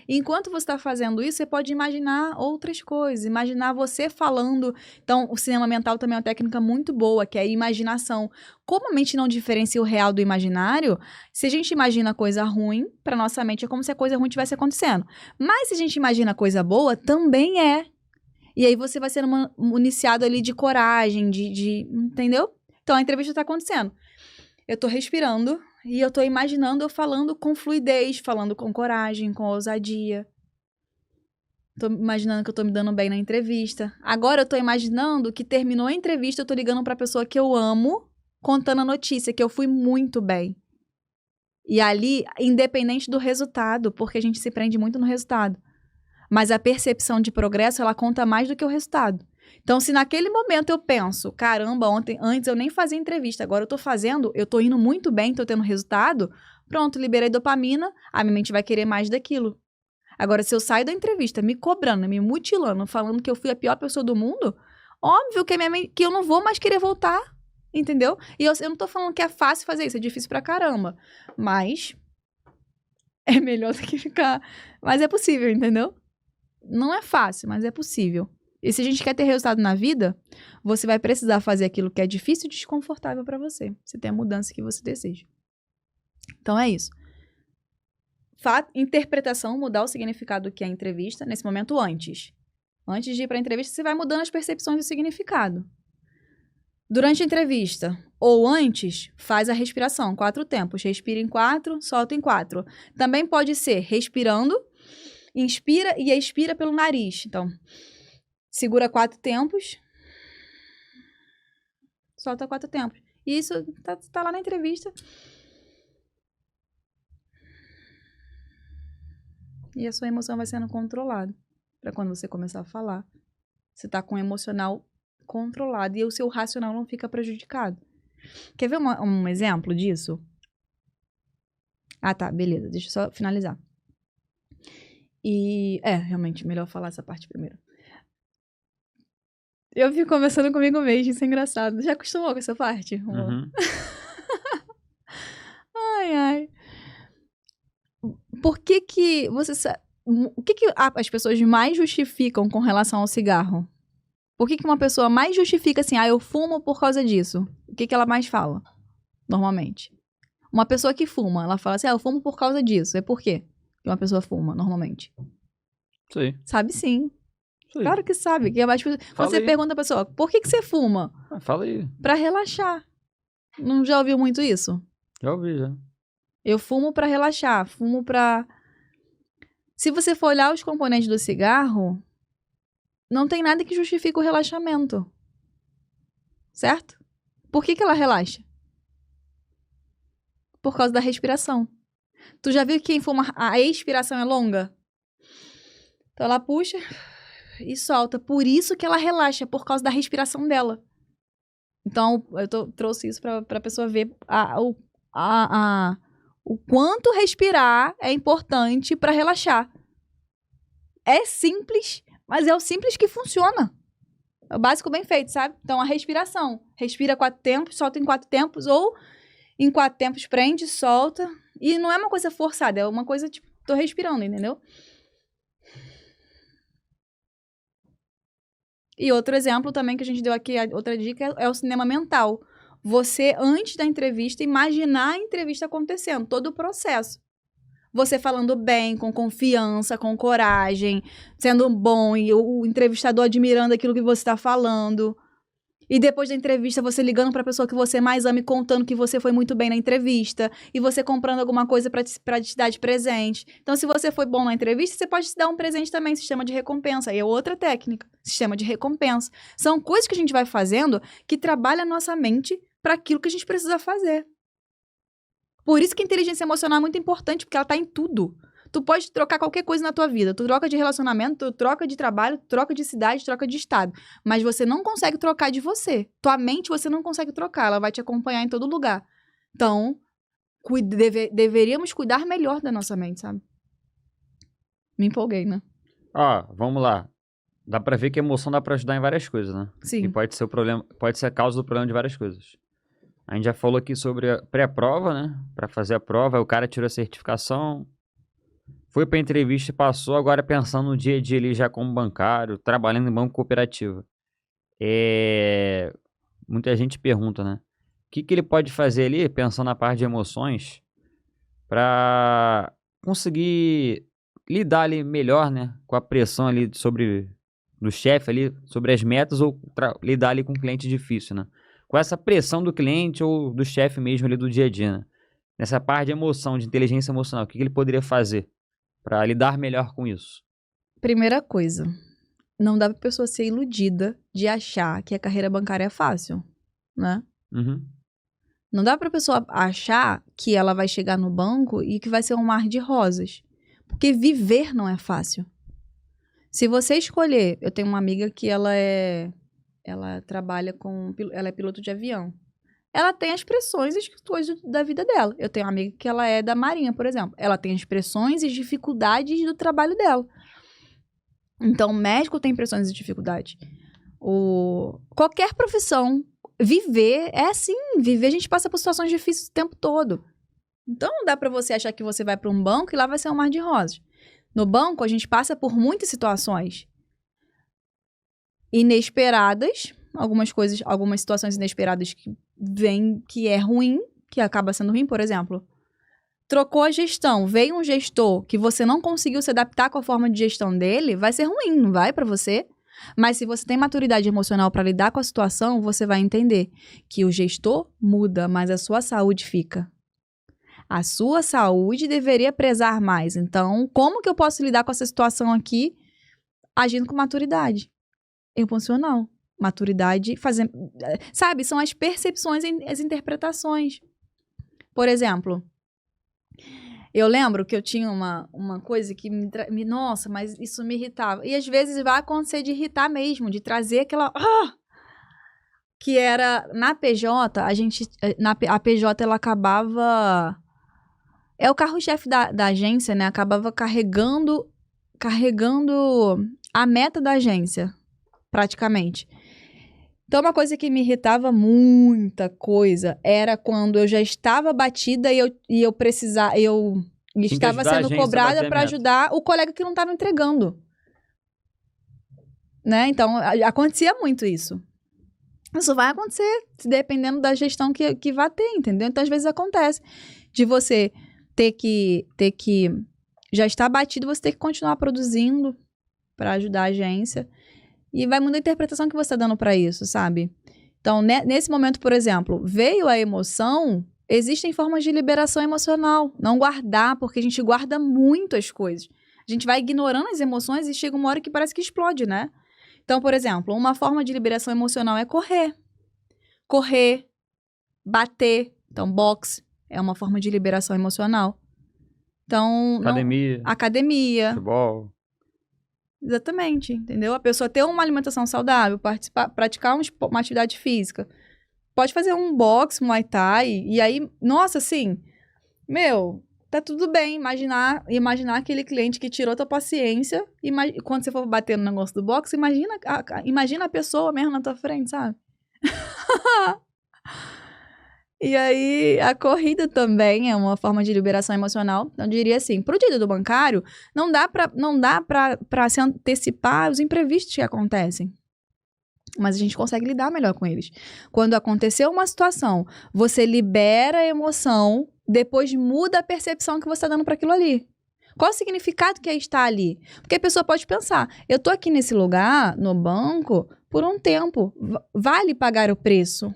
E enquanto você está fazendo isso, você pode imaginar outras coisas. Imaginar você falando. Então, o cinema mental também é uma técnica muito boa, que é a imaginação. Como a mente não diferencia o real do imaginário, se a gente imagina coisa ruim, para nossa mente é como se a coisa ruim estivesse acontecendo. Mas se a gente imagina coisa boa, também é. E aí você vai ser municiado ali de coragem, entendeu? Então, a entrevista está acontecendo. Eu tô respirando e eu tô imaginando eu falando com fluidez, falando com coragem, com ousadia. Tô imaginando que eu tô me dando bem na entrevista. Agora eu tô imaginando que terminou a entrevista, eu tô ligando pra pessoa que eu amo, contando a notícia, que eu fui muito bem. E ali, independente do resultado, porque a gente se prende muito no resultado. Mas a percepção de progresso, ela conta mais do que o resultado. Então, se naquele momento eu penso, caramba, antes eu nem fazia entrevista, agora eu tô fazendo, eu tô indo muito bem, tô tendo resultado, pronto, liberei dopamina, a minha mente vai querer mais daquilo. Agora, se eu saio da entrevista me cobrando, me mutilando, falando que eu fui a pior pessoa do mundo, óbvio que eu não vou mais querer voltar, entendeu? E eu não tô falando que é fácil fazer isso, é difícil pra caramba. Mas é melhor do que ficar... Mas é possível, entendeu? Não é fácil, mas é possível. E se a gente quer ter resultado na vida, você vai precisar fazer aquilo que é difícil e desconfortável pra você. Você tem a mudança que você deseja. Então é isso. Interpretação, mudar o significado do que é a entrevista, nesse momento antes. Antes de ir pra entrevista, você vai mudando as percepções do significado. Durante a entrevista, ou antes, faz a respiração, 4 tempos. Respira em 4, solta em 4. Também pode ser respirando, inspira e expira pelo nariz. Então, segura 4 tempos, solta 4 tempos. E isso tá lá na entrevista. E a sua emoção vai sendo controlada. Para quando você começar a falar, você tá com o emocional controlado e o seu racional não fica prejudicado. Quer ver um exemplo disso? Ah, tá, beleza. Deixa eu só finalizar. E realmente, melhor falar essa parte primeiro. Eu fico conversando comigo mesmo, isso é engraçado. Já acostumou com essa parte? Uhum. Ai, ai. Por que você sabe... O que as pessoas mais justificam com relação ao cigarro? Por que uma pessoa mais justifica assim, eu fumo por causa disso? O que ela mais fala, normalmente? Uma pessoa que fuma, ela fala assim, eu fumo por causa disso. É por quê que uma pessoa fuma, normalmente? Sei. Sabe sim. Sei. Claro que sabe. Que você pergunta a pessoa, por que você fuma? Fala aí. Pra relaxar. Não já ouviu muito isso? Já ouvi, já. Eu fumo pra relaxar, fumo pra... Se você for olhar os componentes do cigarro, não tem nada que justifique o relaxamento. Certo? Por que ela relaxa? Por causa da respiração. Tu já viu que quem fuma, a expiração é longa? Então ela puxa e solta. Por isso que ela relaxa, por causa da respiração dela. Então, eu trouxe isso pra pessoa ver o quanto respirar é importante pra relaxar. É simples, mas é o simples que funciona. É o básico bem feito, sabe? Então, a respiração. Respira 4 tempos, solta em 4 tempos, ou em 4 tempos prende, solta. E não é uma coisa forçada, é uma coisa, tipo, tô respirando, entendeu? E outro exemplo também que a gente deu aqui, outra dica, é o cinema mental. Você, antes da entrevista, imaginar a entrevista acontecendo, todo o processo. Você falando bem, com confiança, com coragem, sendo bom, e o entrevistador admirando aquilo que você está falando. E depois da entrevista, você ligando para a pessoa que você mais ama e contando que você foi muito bem na entrevista. E você comprando alguma coisa para te dar de presente. Então, se você foi bom na entrevista, você pode se dar um presente também, sistema de recompensa. Aí é outra técnica, sistema de recompensa. São coisas que a gente vai fazendo que trabalham a nossa mente para aquilo que a gente precisa fazer. Por isso que a inteligência emocional é muito importante, porque ela tá em tudo. Tu pode trocar qualquer coisa na tua vida. Tu troca de relacionamento, tu troca de trabalho, tu troca de cidade, troca de estado. Mas você não consegue trocar de você. Tua mente você não consegue trocar. Ela vai te acompanhar em todo lugar. Então, deveríamos cuidar melhor da nossa mente, sabe? Me empolguei, né? Vamos lá. Dá pra ver que a emoção dá pra ajudar em várias coisas, né? Sim. E pode ser o problema, pode ser a causa do problema de várias coisas. A gente já falou aqui sobre a pré-prova, né? Pra fazer a prova, o cara tirou a certificação, foi pra entrevista e passou, agora pensando no dia a dia ali já como bancário, trabalhando em banco cooperativo. Muita gente pergunta, né? O que ele pode fazer ali, pensando na parte de emoções, pra conseguir lidar ali melhor, né? Com a pressão ali do chefe ali, sobre as metas, ou lidar ali com um cliente difícil, né? Com essa pressão do cliente ou do chefe mesmo ali do dia a dia, né? Nessa parte de emoção, de inteligência emocional, o que ele poderia fazer para lidar melhor com isso? Primeira coisa, não dá pra pessoa ser iludida de achar que a carreira bancária é fácil, né? Uhum. Não dá pra pessoa achar que ela vai chegar no banco e que vai ser um mar de rosas. Porque viver não é fácil. Se você escolher... Eu tenho uma amiga que ela trabalha com... Ela é piloto de avião. Ela tem as pressões e as coisas da vida dela. Eu tenho uma amiga que ela é da Marinha, por exemplo. Ela tem as pressões e dificuldades do trabalho dela. Então, o médico tem pressões e dificuldades. Qualquer profissão, viver é assim. Viver, a gente passa por situações difíceis o tempo todo. Então, não dá pra você achar que você vai pra um banco e lá vai ser um mar de rosas. No banco, a gente passa por muitas situações inesperadas. Algumas situações inesperadas que vem, que é ruim, que acaba sendo ruim, por exemplo. Trocou a gestão, veio um gestor que você não conseguiu se adaptar com a forma de gestão dele, vai ser ruim, não vai pra você? Mas se você tem maturidade emocional pra lidar com a situação, você vai entender que o gestor muda, mas a sua saúde fica. A sua saúde deveria prezar mais. Então, como que eu posso lidar com essa situação aqui agindo com maturidade emocional? Maturidade, fazendo... Sabe, são as percepções e as interpretações. Por exemplo, eu lembro que eu tinha uma coisa que nossa, mas isso me irritava. E às vezes vai acontecer de irritar mesmo, de trazer aquela... que era, na PJ, a PJ, ela acabava... É o carro-chefe da agência, né? Acabava carregando a meta da agência, praticamente. Então, uma coisa que me irritava muita coisa era quando eu já estava batida e eu estava sendo cobrada para ajudar o colega que não estava entregando. Né? Então, acontecia muito isso. Isso vai acontecer, dependendo da gestão que vai ter, entendeu? Então, às vezes acontece de você ter que já estar batido, você ter que continuar produzindo para ajudar a agência. E vai mudar a interpretação que você está dando para isso, sabe? Então, nesse momento, por exemplo, veio a emoção, existem formas de liberação emocional. Não guardar, porque a gente guarda muito as coisas. A gente vai ignorando as emoções e chega uma hora que parece que explode, né? Então, por exemplo, uma forma de liberação emocional é correr. Correr, bater. Então, boxe é uma forma de liberação emocional. Então, academia. Futebol. Exatamente, entendeu? A pessoa ter uma alimentação saudável, praticar uma atividade física. Pode fazer um boxe, Muay Thai, e aí, nossa, assim, tá tudo bem imaginar aquele cliente que tirou tua paciência, quando você for bater no negócio do boxe, imagina a pessoa mesmo na tua frente, sabe? E aí, a corrida também é uma forma de liberação emocional. Eu diria assim, pro dia do bancário, não dá pra se antecipar os imprevistos que acontecem. Mas a gente consegue lidar melhor com eles. Quando aconteceu uma situação, você libera a emoção, depois muda a percepção que você está dando para aquilo ali. Qual o significado que é estar ali? Porque a pessoa pode pensar, eu tô aqui nesse lugar, no banco, por um tempo. Vale pagar o preço?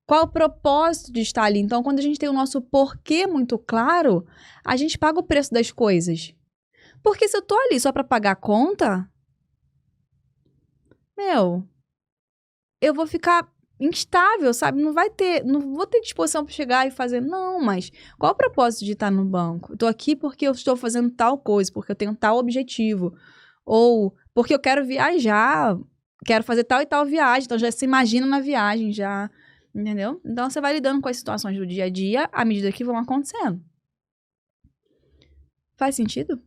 Qual o propósito de estar ali? Então, quando a gente tem o nosso porquê muito claro, a gente paga o preço das coisas. Porque se eu tô ali só para pagar a conta, eu vou ficar instável, sabe? Não vou ter disposição para chegar e fazer, não, mas qual o propósito de estar no banco? Eu tô aqui porque eu estou fazendo tal coisa, porque eu tenho tal objetivo, ou porque eu quero viajar, quero fazer tal e tal viagem, então já se imagina na viagem, já, entendeu? Então você vai lidando com as situações do dia a dia à medida que vão acontecendo. Faz sentido?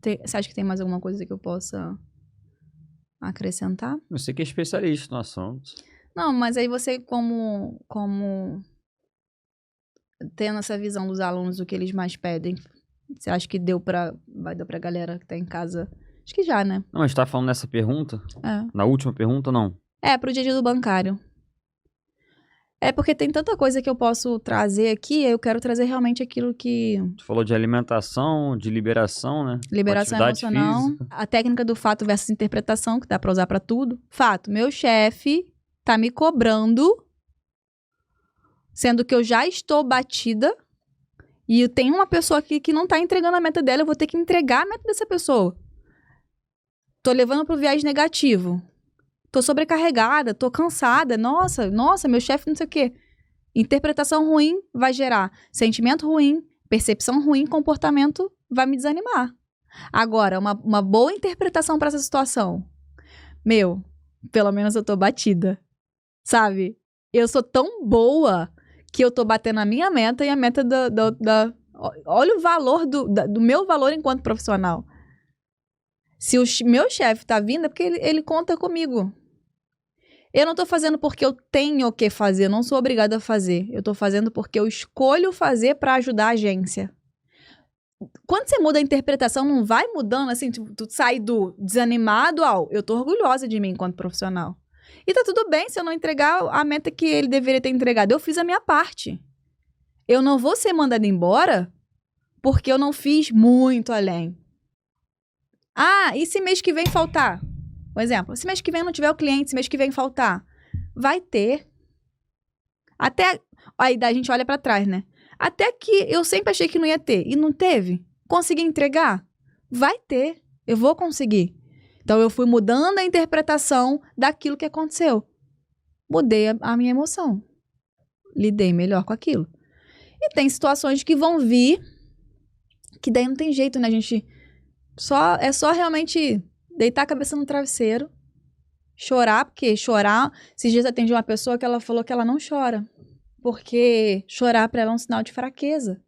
Você acha que tem mais alguma coisa que eu possa acrescentar? Você que é especialista no assunto. Não, mas aí você, como tendo essa visão dos alunos, do que eles mais pedem, você acha que vai dar pra galera que tá em casa? Acho que já, né? Não, mas tá falando nessa pergunta? É. Na última pergunta, não? Pro dia a dia do bancário. É porque tem tanta coisa que eu posso trazer aqui, eu quero trazer realmente aquilo que... Tu falou de alimentação, de liberação, né? Liberação emocional, física. A técnica do fato versus interpretação, que dá pra usar pra tudo. Fato, meu chefe tá me cobrando, sendo que eu já estou batida, e tem uma pessoa aqui que não tá entregando a meta dela, eu vou ter que entregar a meta dessa pessoa. Tô levando pro viés negativo. tô sobrecarregada, tô cansada, nossa, meu chefe não sei o quê. Interpretação ruim vai gerar sentimento ruim, percepção ruim, comportamento vai me desanimar. Agora, uma boa interpretação para essa situação. Meu, pelo menos eu tô batida, sabe? Eu sou tão boa que eu tô batendo a minha meta e a meta Olha o valor do meu valor enquanto profissional. Se o meu chefe tá vindo, é porque ele conta comigo. Eu não tô fazendo porque eu tenho que fazer, eu não sou obrigada a fazer. Eu tô fazendo porque eu escolho fazer pra ajudar a agência. Quando você muda a interpretação, não vai mudando, assim, tipo, tu sai do desanimado ao eu tô orgulhosa de mim enquanto profissional. E tá tudo bem se eu não entregar a meta que ele deveria ter entregado. Eu fiz a minha parte. Eu não vou ser mandada embora porque eu não fiz muito além. Ah, e se mês que vem faltar? Por exemplo, se mês que vem não tiver o cliente, se mês que vem faltar, vai ter. Até, aí a gente olha pra trás, né? Até que eu sempre achei que não ia ter, e não teve. Consegui entregar? Vai ter, eu vou conseguir. Então eu fui mudando a interpretação daquilo que aconteceu. Mudei a minha emoção. Lidei melhor com aquilo. E tem situações que vão vir, que daí não tem jeito, né? A gente é só realmente deitar a cabeça no travesseiro, chorar, porque chorar... Esses dias eu atendi uma pessoa que ela falou que ela não chora, porque chorar para ela é um sinal de fraqueza.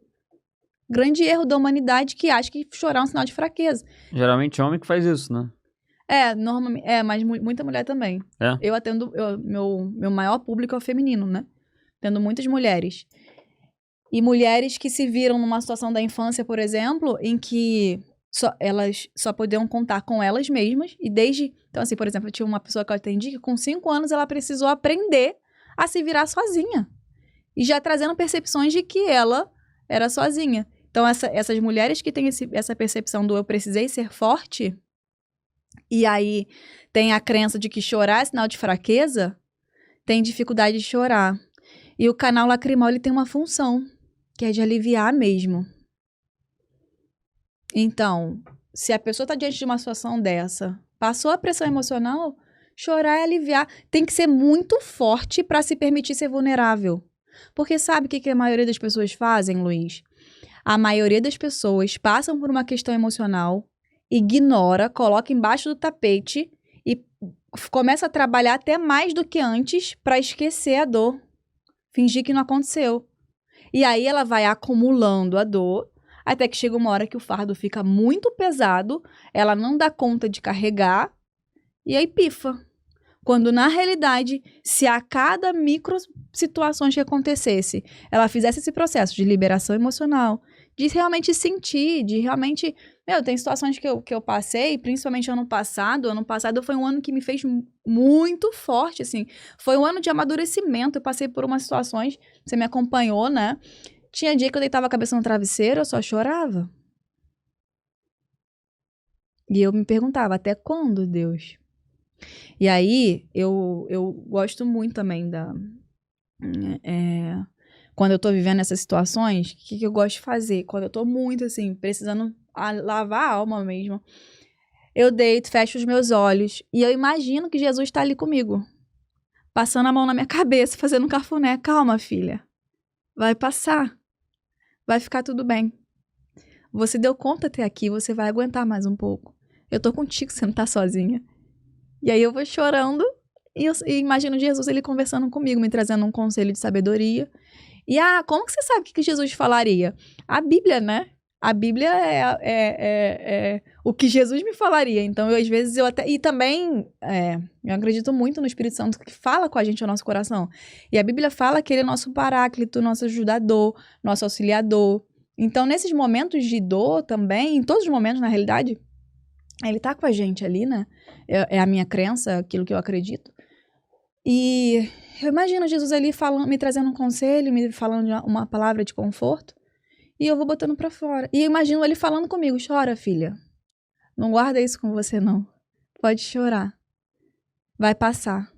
Grande erro da humanidade que acha que chorar é um sinal de fraqueza. Geralmente é homem que faz isso, né? Normalmente, mas muita mulher também. É? Eu atendo, meu maior público é o feminino, né? Atendo muitas mulheres. E mulheres que se viram numa situação da infância, por exemplo, em que elas só podiam contar com elas mesmas. E desde... Então, assim, por exemplo, eu tinha uma pessoa que eu atendi que com 5 anos ela precisou aprender a se virar sozinha. E já trazendo percepções de que ela era sozinha. Então, essas mulheres que têm essa percepção do eu precisei ser forte, e aí tem a crença de que chorar é sinal de fraqueza, tem dificuldade de chorar. E o canal lacrimal, ele tem uma função, que é de aliviar mesmo. Então, se a pessoa está diante de uma situação dessa, passou a pressão emocional, chorar é aliviar. Tem que ser muito forte para se permitir ser vulnerável. Porque sabe o que a maioria das pessoas fazem, Luiz? A maioria das pessoas passam por uma questão emocional, ignora, coloca embaixo do tapete e começa a trabalhar até mais do que antes para esquecer a dor. Fingir que não aconteceu. E aí ela vai acumulando a dor, até que chega uma hora que o fardo fica muito pesado, ela não dá conta de carregar, e aí pifa. Quando, na realidade, se a cada micro situações que acontecesse, ela fizesse esse processo de liberação emocional, de realmente sentir, de realmente... tem situações que eu passei, principalmente ano passado. Ano passado foi um ano que me fez muito forte, assim. Foi um ano de amadurecimento. Eu passei por umas situações, você me acompanhou, né? Tinha dia que eu deitava a cabeça no travesseiro, eu só chorava. E eu me perguntava, até quando, Deus? E aí, eu gosto muito também quando eu tô vivendo essas situações, o que eu gosto de fazer? Quando eu tô muito, assim, precisando lavar a alma mesmo, eu deito, fecho os meus olhos e eu imagino que Jesus tá ali comigo, passando a mão na minha cabeça, fazendo um cafuné. Calma, filha. Vai passar. Vai ficar tudo bem. Você deu conta até aqui, você vai aguentar mais um pouco. Eu tô contigo, você não tá sozinha. E aí eu vou chorando e imagino Jesus, ele conversando comigo, me trazendo um conselho de sabedoria. E, como que você sabe o que Jesus falaria? A Bíblia, né? A Bíblia é o que Jesus me falaria. Então, às vezes, E também, eu acredito muito no Espírito Santo que fala com a gente no nosso coração. E a Bíblia fala que ele é nosso paráclito, nosso ajudador, nosso auxiliador. Então, nesses momentos de dor também, em todos os momentos, na realidade, ele tá com a gente ali, né? É a minha crença, aquilo que eu acredito. E eu imagino Jesus ali me trazendo um conselho, me falando uma palavra de conforto, e eu vou botando pra fora. E eu imagino ele falando comigo: chora, filha. Não guarda isso com você, não. Pode chorar. Vai passar.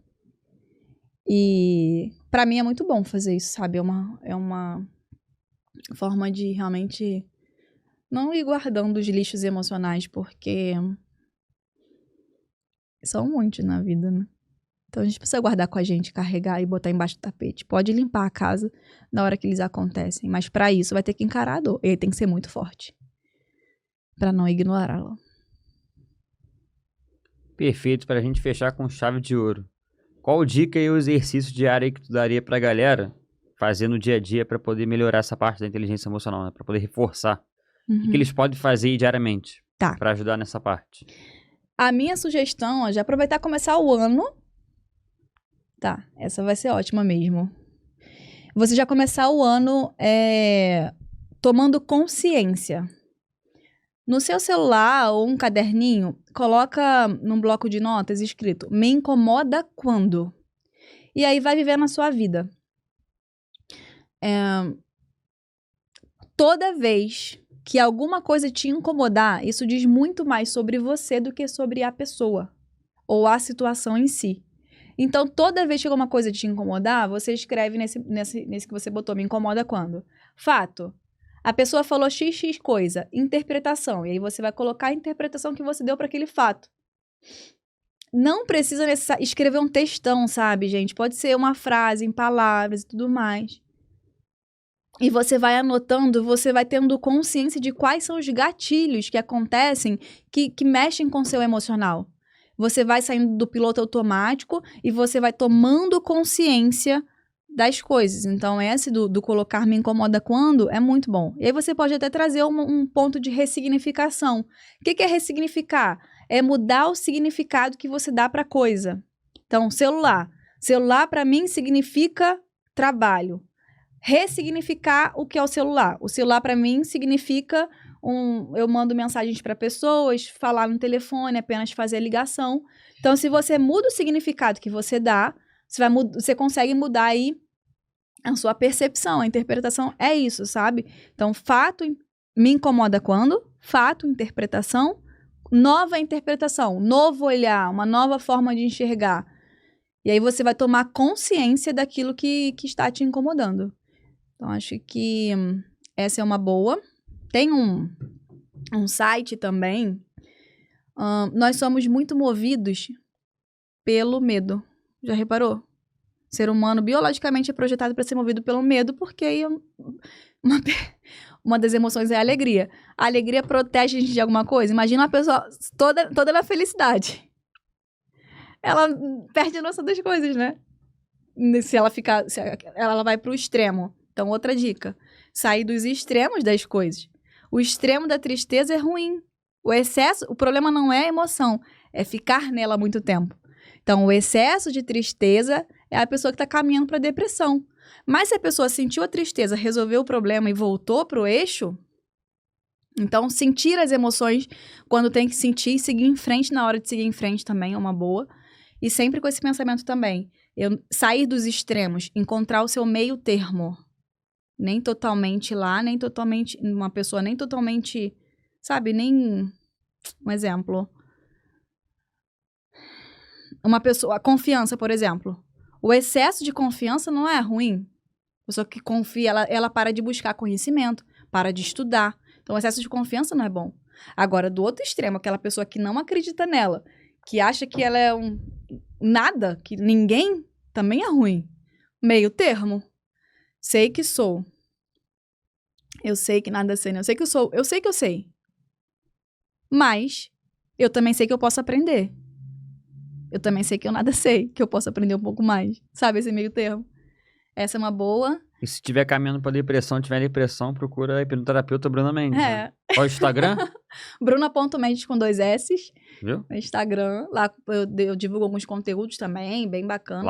E pra mim é muito bom fazer isso, sabe? É uma forma de realmente não ir guardando os lixos emocionais, porque são muitos na vida, né? Então a gente precisa guardar com a gente, carregar e botar embaixo do tapete. Pode limpar a casa na hora que eles acontecem, mas para isso vai ter que encarar a dor. Ele tem que ser muito forte para não ignorá-la. Perfeito, pra gente fechar com chave de ouro. Qual dica e o exercício diário aí que tu daria pra galera fazer no dia a dia pra poder melhorar essa parte da inteligência emocional, né? Pra poder reforçar. O que eles podem fazer aí diariamente Tá. pra ajudar nessa parte? A minha sugestão, ó, já aproveitar e começar o ano. Tá, essa vai ser ótima mesmo. Você já começar o ano tomando consciência. No seu celular ou um caderninho, coloca num bloco de notas escrito: me incomoda quando? E aí vai viver na sua vida. Toda vez que alguma coisa te incomodar, isso diz muito mais sobre você do que sobre a pessoa ou a situação em si. Então, toda vez que alguma coisa te incomodar, você escreve nesse que você botou: me incomoda quando? Fato. A pessoa falou XX coisa, interpretação. E aí você vai colocar a interpretação que você deu para aquele fato. Não precisa escrever um textão, sabe, gente? Pode ser uma frase em palavras e tudo mais. E você vai anotando, você vai tendo consciência de quais são os gatilhos que acontecem que mexem com o seu emocional. Você vai saindo do piloto automático e você vai tomando consciência das coisas. Então, esse do colocar me incomoda quando é muito bom. E aí você pode até trazer um ponto de ressignificação. O que é ressignificar? É mudar o significado que você dá para a coisa. Então, celular. Celular, para mim, significa trabalho. Ressignificar o que é o celular. O celular, para mim, significa eu mando mensagens para pessoas, falar no telefone, apenas fazer a ligação. Então, se você muda o significado que você dá, você consegue mudar aí a sua percepção, a interpretação é isso, sabe? Então, fato me incomoda quando? Fato, interpretação, nova interpretação, novo olhar, uma nova forma de enxergar. E aí você vai tomar consciência daquilo que está te incomodando. Então, acho que essa é uma boa. Tem um site também. Nós somos muito movidos pelo medo. Já reparou? O ser humano biologicamente é projetado para ser movido pelo medo, porque uma das emoções é a alegria. A alegria protege a gente de alguma coisa. Imagina uma pessoa toda na felicidade. Ela perde a noção das coisas, né? Se ela vai para o extremo. Então, outra dica. Sair dos extremos das coisas. O extremo da tristeza é ruim. O problema não é a emoção, é ficar nela muito tempo. Então, o excesso de tristeza é a pessoa que está caminhando para a depressão. Mas se a pessoa sentiu a tristeza, resolveu o problema e voltou para o eixo, então sentir as emoções quando tem que sentir e seguir em frente na hora de seguir em frente também é uma boa. E sempre com esse pensamento também. Sair dos extremos, encontrar o seu meio termo. Nem totalmente lá, nem totalmente... Uma pessoa nem totalmente... Sabe, nem... Um exemplo. Uma pessoa... A confiança, por exemplo. O excesso de confiança não é ruim. A pessoa que confia, ela para de buscar conhecimento, para de estudar. Então, o excesso de confiança não é bom. Agora, do outro extremo, aquela pessoa que não acredita nela, que acha que ela é nada, que ninguém, também é ruim. Meio termo. Sei que sou. Eu sei que nada sei, não. Eu sei que eu sou. Eu sei que eu sei. Mas eu também sei que eu posso aprender. Eu também sei que eu nada sei, que eu posso aprender um pouco mais. Sabe esse meio termo? Essa é uma boa. E se estiver caminhando para depressão, tiver depressão, procura a hipnoterapeuta Bruna Mendes. Né? Qual é o Instagram? Bruna.mendes com 2 S's. Viu? No Instagram. Lá eu divulgo alguns conteúdos também, bem bacana.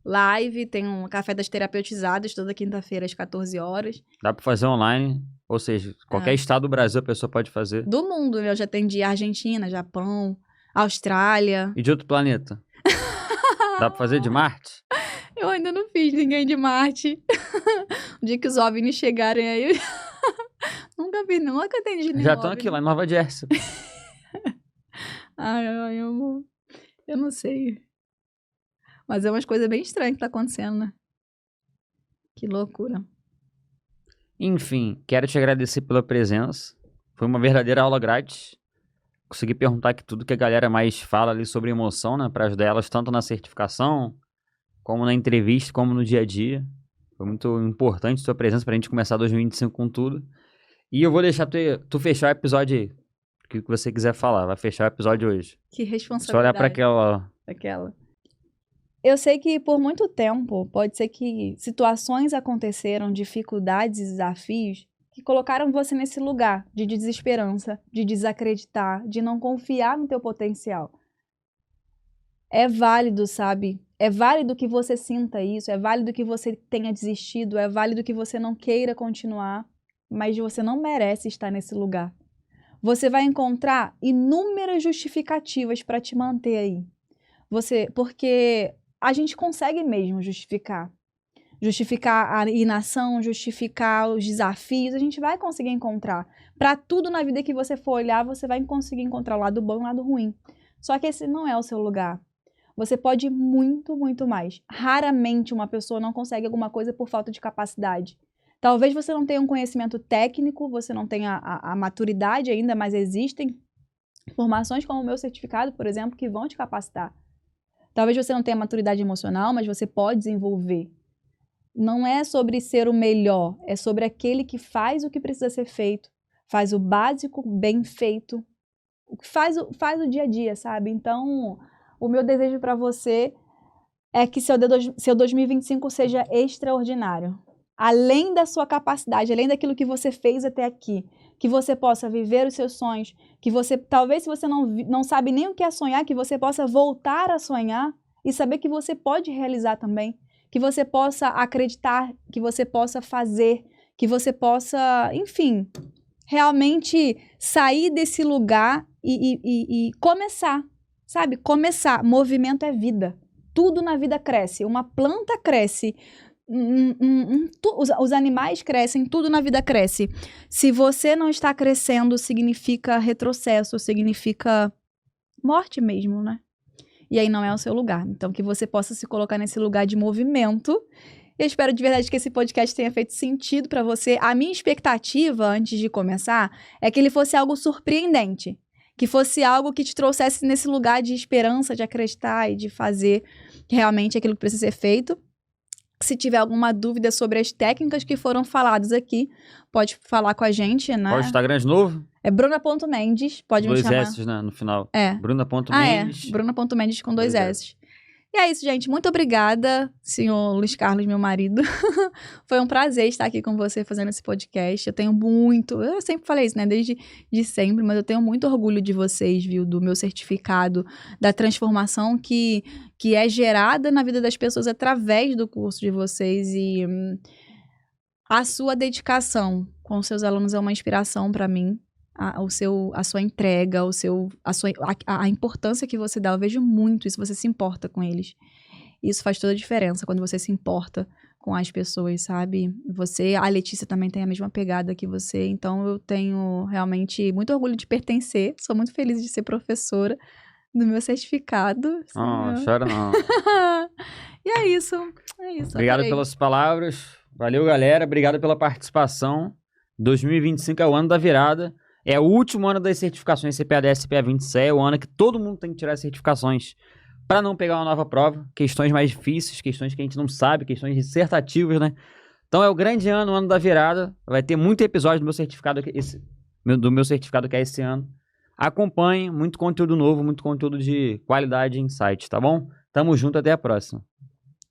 Live. Tem um café das terapeutizadas toda quinta-feira às 14 horas. Dá para fazer online. Ou seja, qualquer estado do Brasil a pessoa pode fazer. Do mundo. Eu já atendi Argentina, Japão, Austrália. E de outro planeta? Dá para fazer de Marte? Eu ainda não fiz ninguém de Marte. O dia que os OVNIs chegarem aí... Nunca atendi nenhum Já estão aqui, lá em Nova Jersey. Ai, amor. Eu não sei. Mas é umas coisas bem estranhas que tá acontecendo, né? Que loucura. Enfim, quero te agradecer pela presença. Foi uma verdadeira aula grátis. consegui perguntar aqui tudo que a galera mais fala ali sobre emoção, né? Pra ajudar elas tanto na certificação, como na entrevista, como no dia a dia. Foi muito importante sua presença pra gente começar 2025 com tudo. E eu vou deixar tu fechar o episódio aí. O que você quiser falar. Vai fechar o episódio hoje. Que Deixa eu responsabilidade. olhar pra aquela... Aquela. Eu sei que por muito tempo, pode ser que situações aconteceram, dificuldades e desafios, que colocaram você nesse lugar de desesperança, de desacreditar, de não confiar no teu potencial. É válido, sabe? É válido que você sinta isso, é válido que você tenha desistido, é válido que você não queira continuar, mas você não merece estar nesse lugar. Você vai encontrar inúmeras justificativas para te manter aí. Porque a gente consegue mesmo justificar. Justificar a inação, justificar os desafios, a gente vai conseguir encontrar. Para tudo na vida que você for olhar, você vai conseguir encontrar o lado bom e o lado ruim. Só que esse não é o seu lugar. Você pode ir muito, muito mais. Raramente uma pessoa não consegue alguma coisa por falta de capacidade. Talvez você não tenha um conhecimento técnico, você não tenha a maturidade ainda, mas existem formações como o meu certificado, por exemplo, que vão te capacitar. Talvez você não tenha maturidade emocional, mas você pode desenvolver. Não é sobre ser o melhor, é sobre aquele que faz o que precisa ser feito, faz o básico bem feito, faz o dia a dia, sabe? Então, o meu desejo para você é que seu 2025 seja extraordinário. Além da sua capacidade, além daquilo que você fez até aqui, que você possa viver os seus sonhos, que você, talvez se você não sabe nem o que é sonhar, que você possa voltar a sonhar e saber que você pode realizar também, que você possa acreditar, que você possa fazer, que você possa, enfim, realmente sair desse lugar e começar, sabe? Começar. Movimento é vida. Tudo na vida cresce. Uma planta cresce. Os animais crescem, tudo na vida cresce. Se você não está crescendo, significa retrocesso, significa morte mesmo, né? E aí não é o seu lugar. Então, que você possa se colocar nesse lugar de movimento. Eu espero de verdade que esse podcast tenha feito sentido para você. A minha expectativa, antes de começar, é que ele fosse algo surpreendente. Que fosse algo que te trouxesse nesse lugar de esperança, de acreditar e de fazer realmente aquilo que precisa ser feito. Se tiver alguma dúvida sobre as técnicas que foram faladas aqui, pode falar com a gente, né? Qual o Instagram de novo? É bruna.mendes, pode me chamar. 2 S, né, no final. É. Bruna.mendes. Bruna.mendes com 2 2 S. E é isso, gente. Muito obrigada, senhor Luiz Carlos, meu marido. Foi um prazer estar aqui com você fazendo esse podcast. Eu tenho muito... Eu sempre falei isso, né? Desde sempre, mas eu tenho muito orgulho de vocês, viu? Do meu certificado, da transformação que é gerada na vida das pessoas através do curso de vocês. E a sua dedicação com os seus alunos é uma inspiração para mim. A sua entrega, a importância que você dá, eu vejo muito isso, você se importa com eles. Isso faz toda a diferença, quando você se importa com as pessoas, sabe? A Letícia também tem a mesma pegada que você, então eu tenho realmente muito orgulho de pertencer, sou muito feliz de ser professora do meu certificado. Não, chora não. E é isso. Obrigado pelas palavras, valeu galera, obrigado pela participação. 2025 é o ano da virada. É o último ano das certificações CPA10 e CPA20CE, é o ano que todo mundo tem que tirar as certificações para não pegar uma nova prova, questões mais difíceis, questões que a gente não sabe, questões dissertativas, né? Então é o grande ano, o ano da virada, vai ter muito episódio do meu certificado, que é esse ano. Acompanhe, muito conteúdo novo, muito conteúdo de qualidade e insight, tá bom? Tamo junto, até a próxima.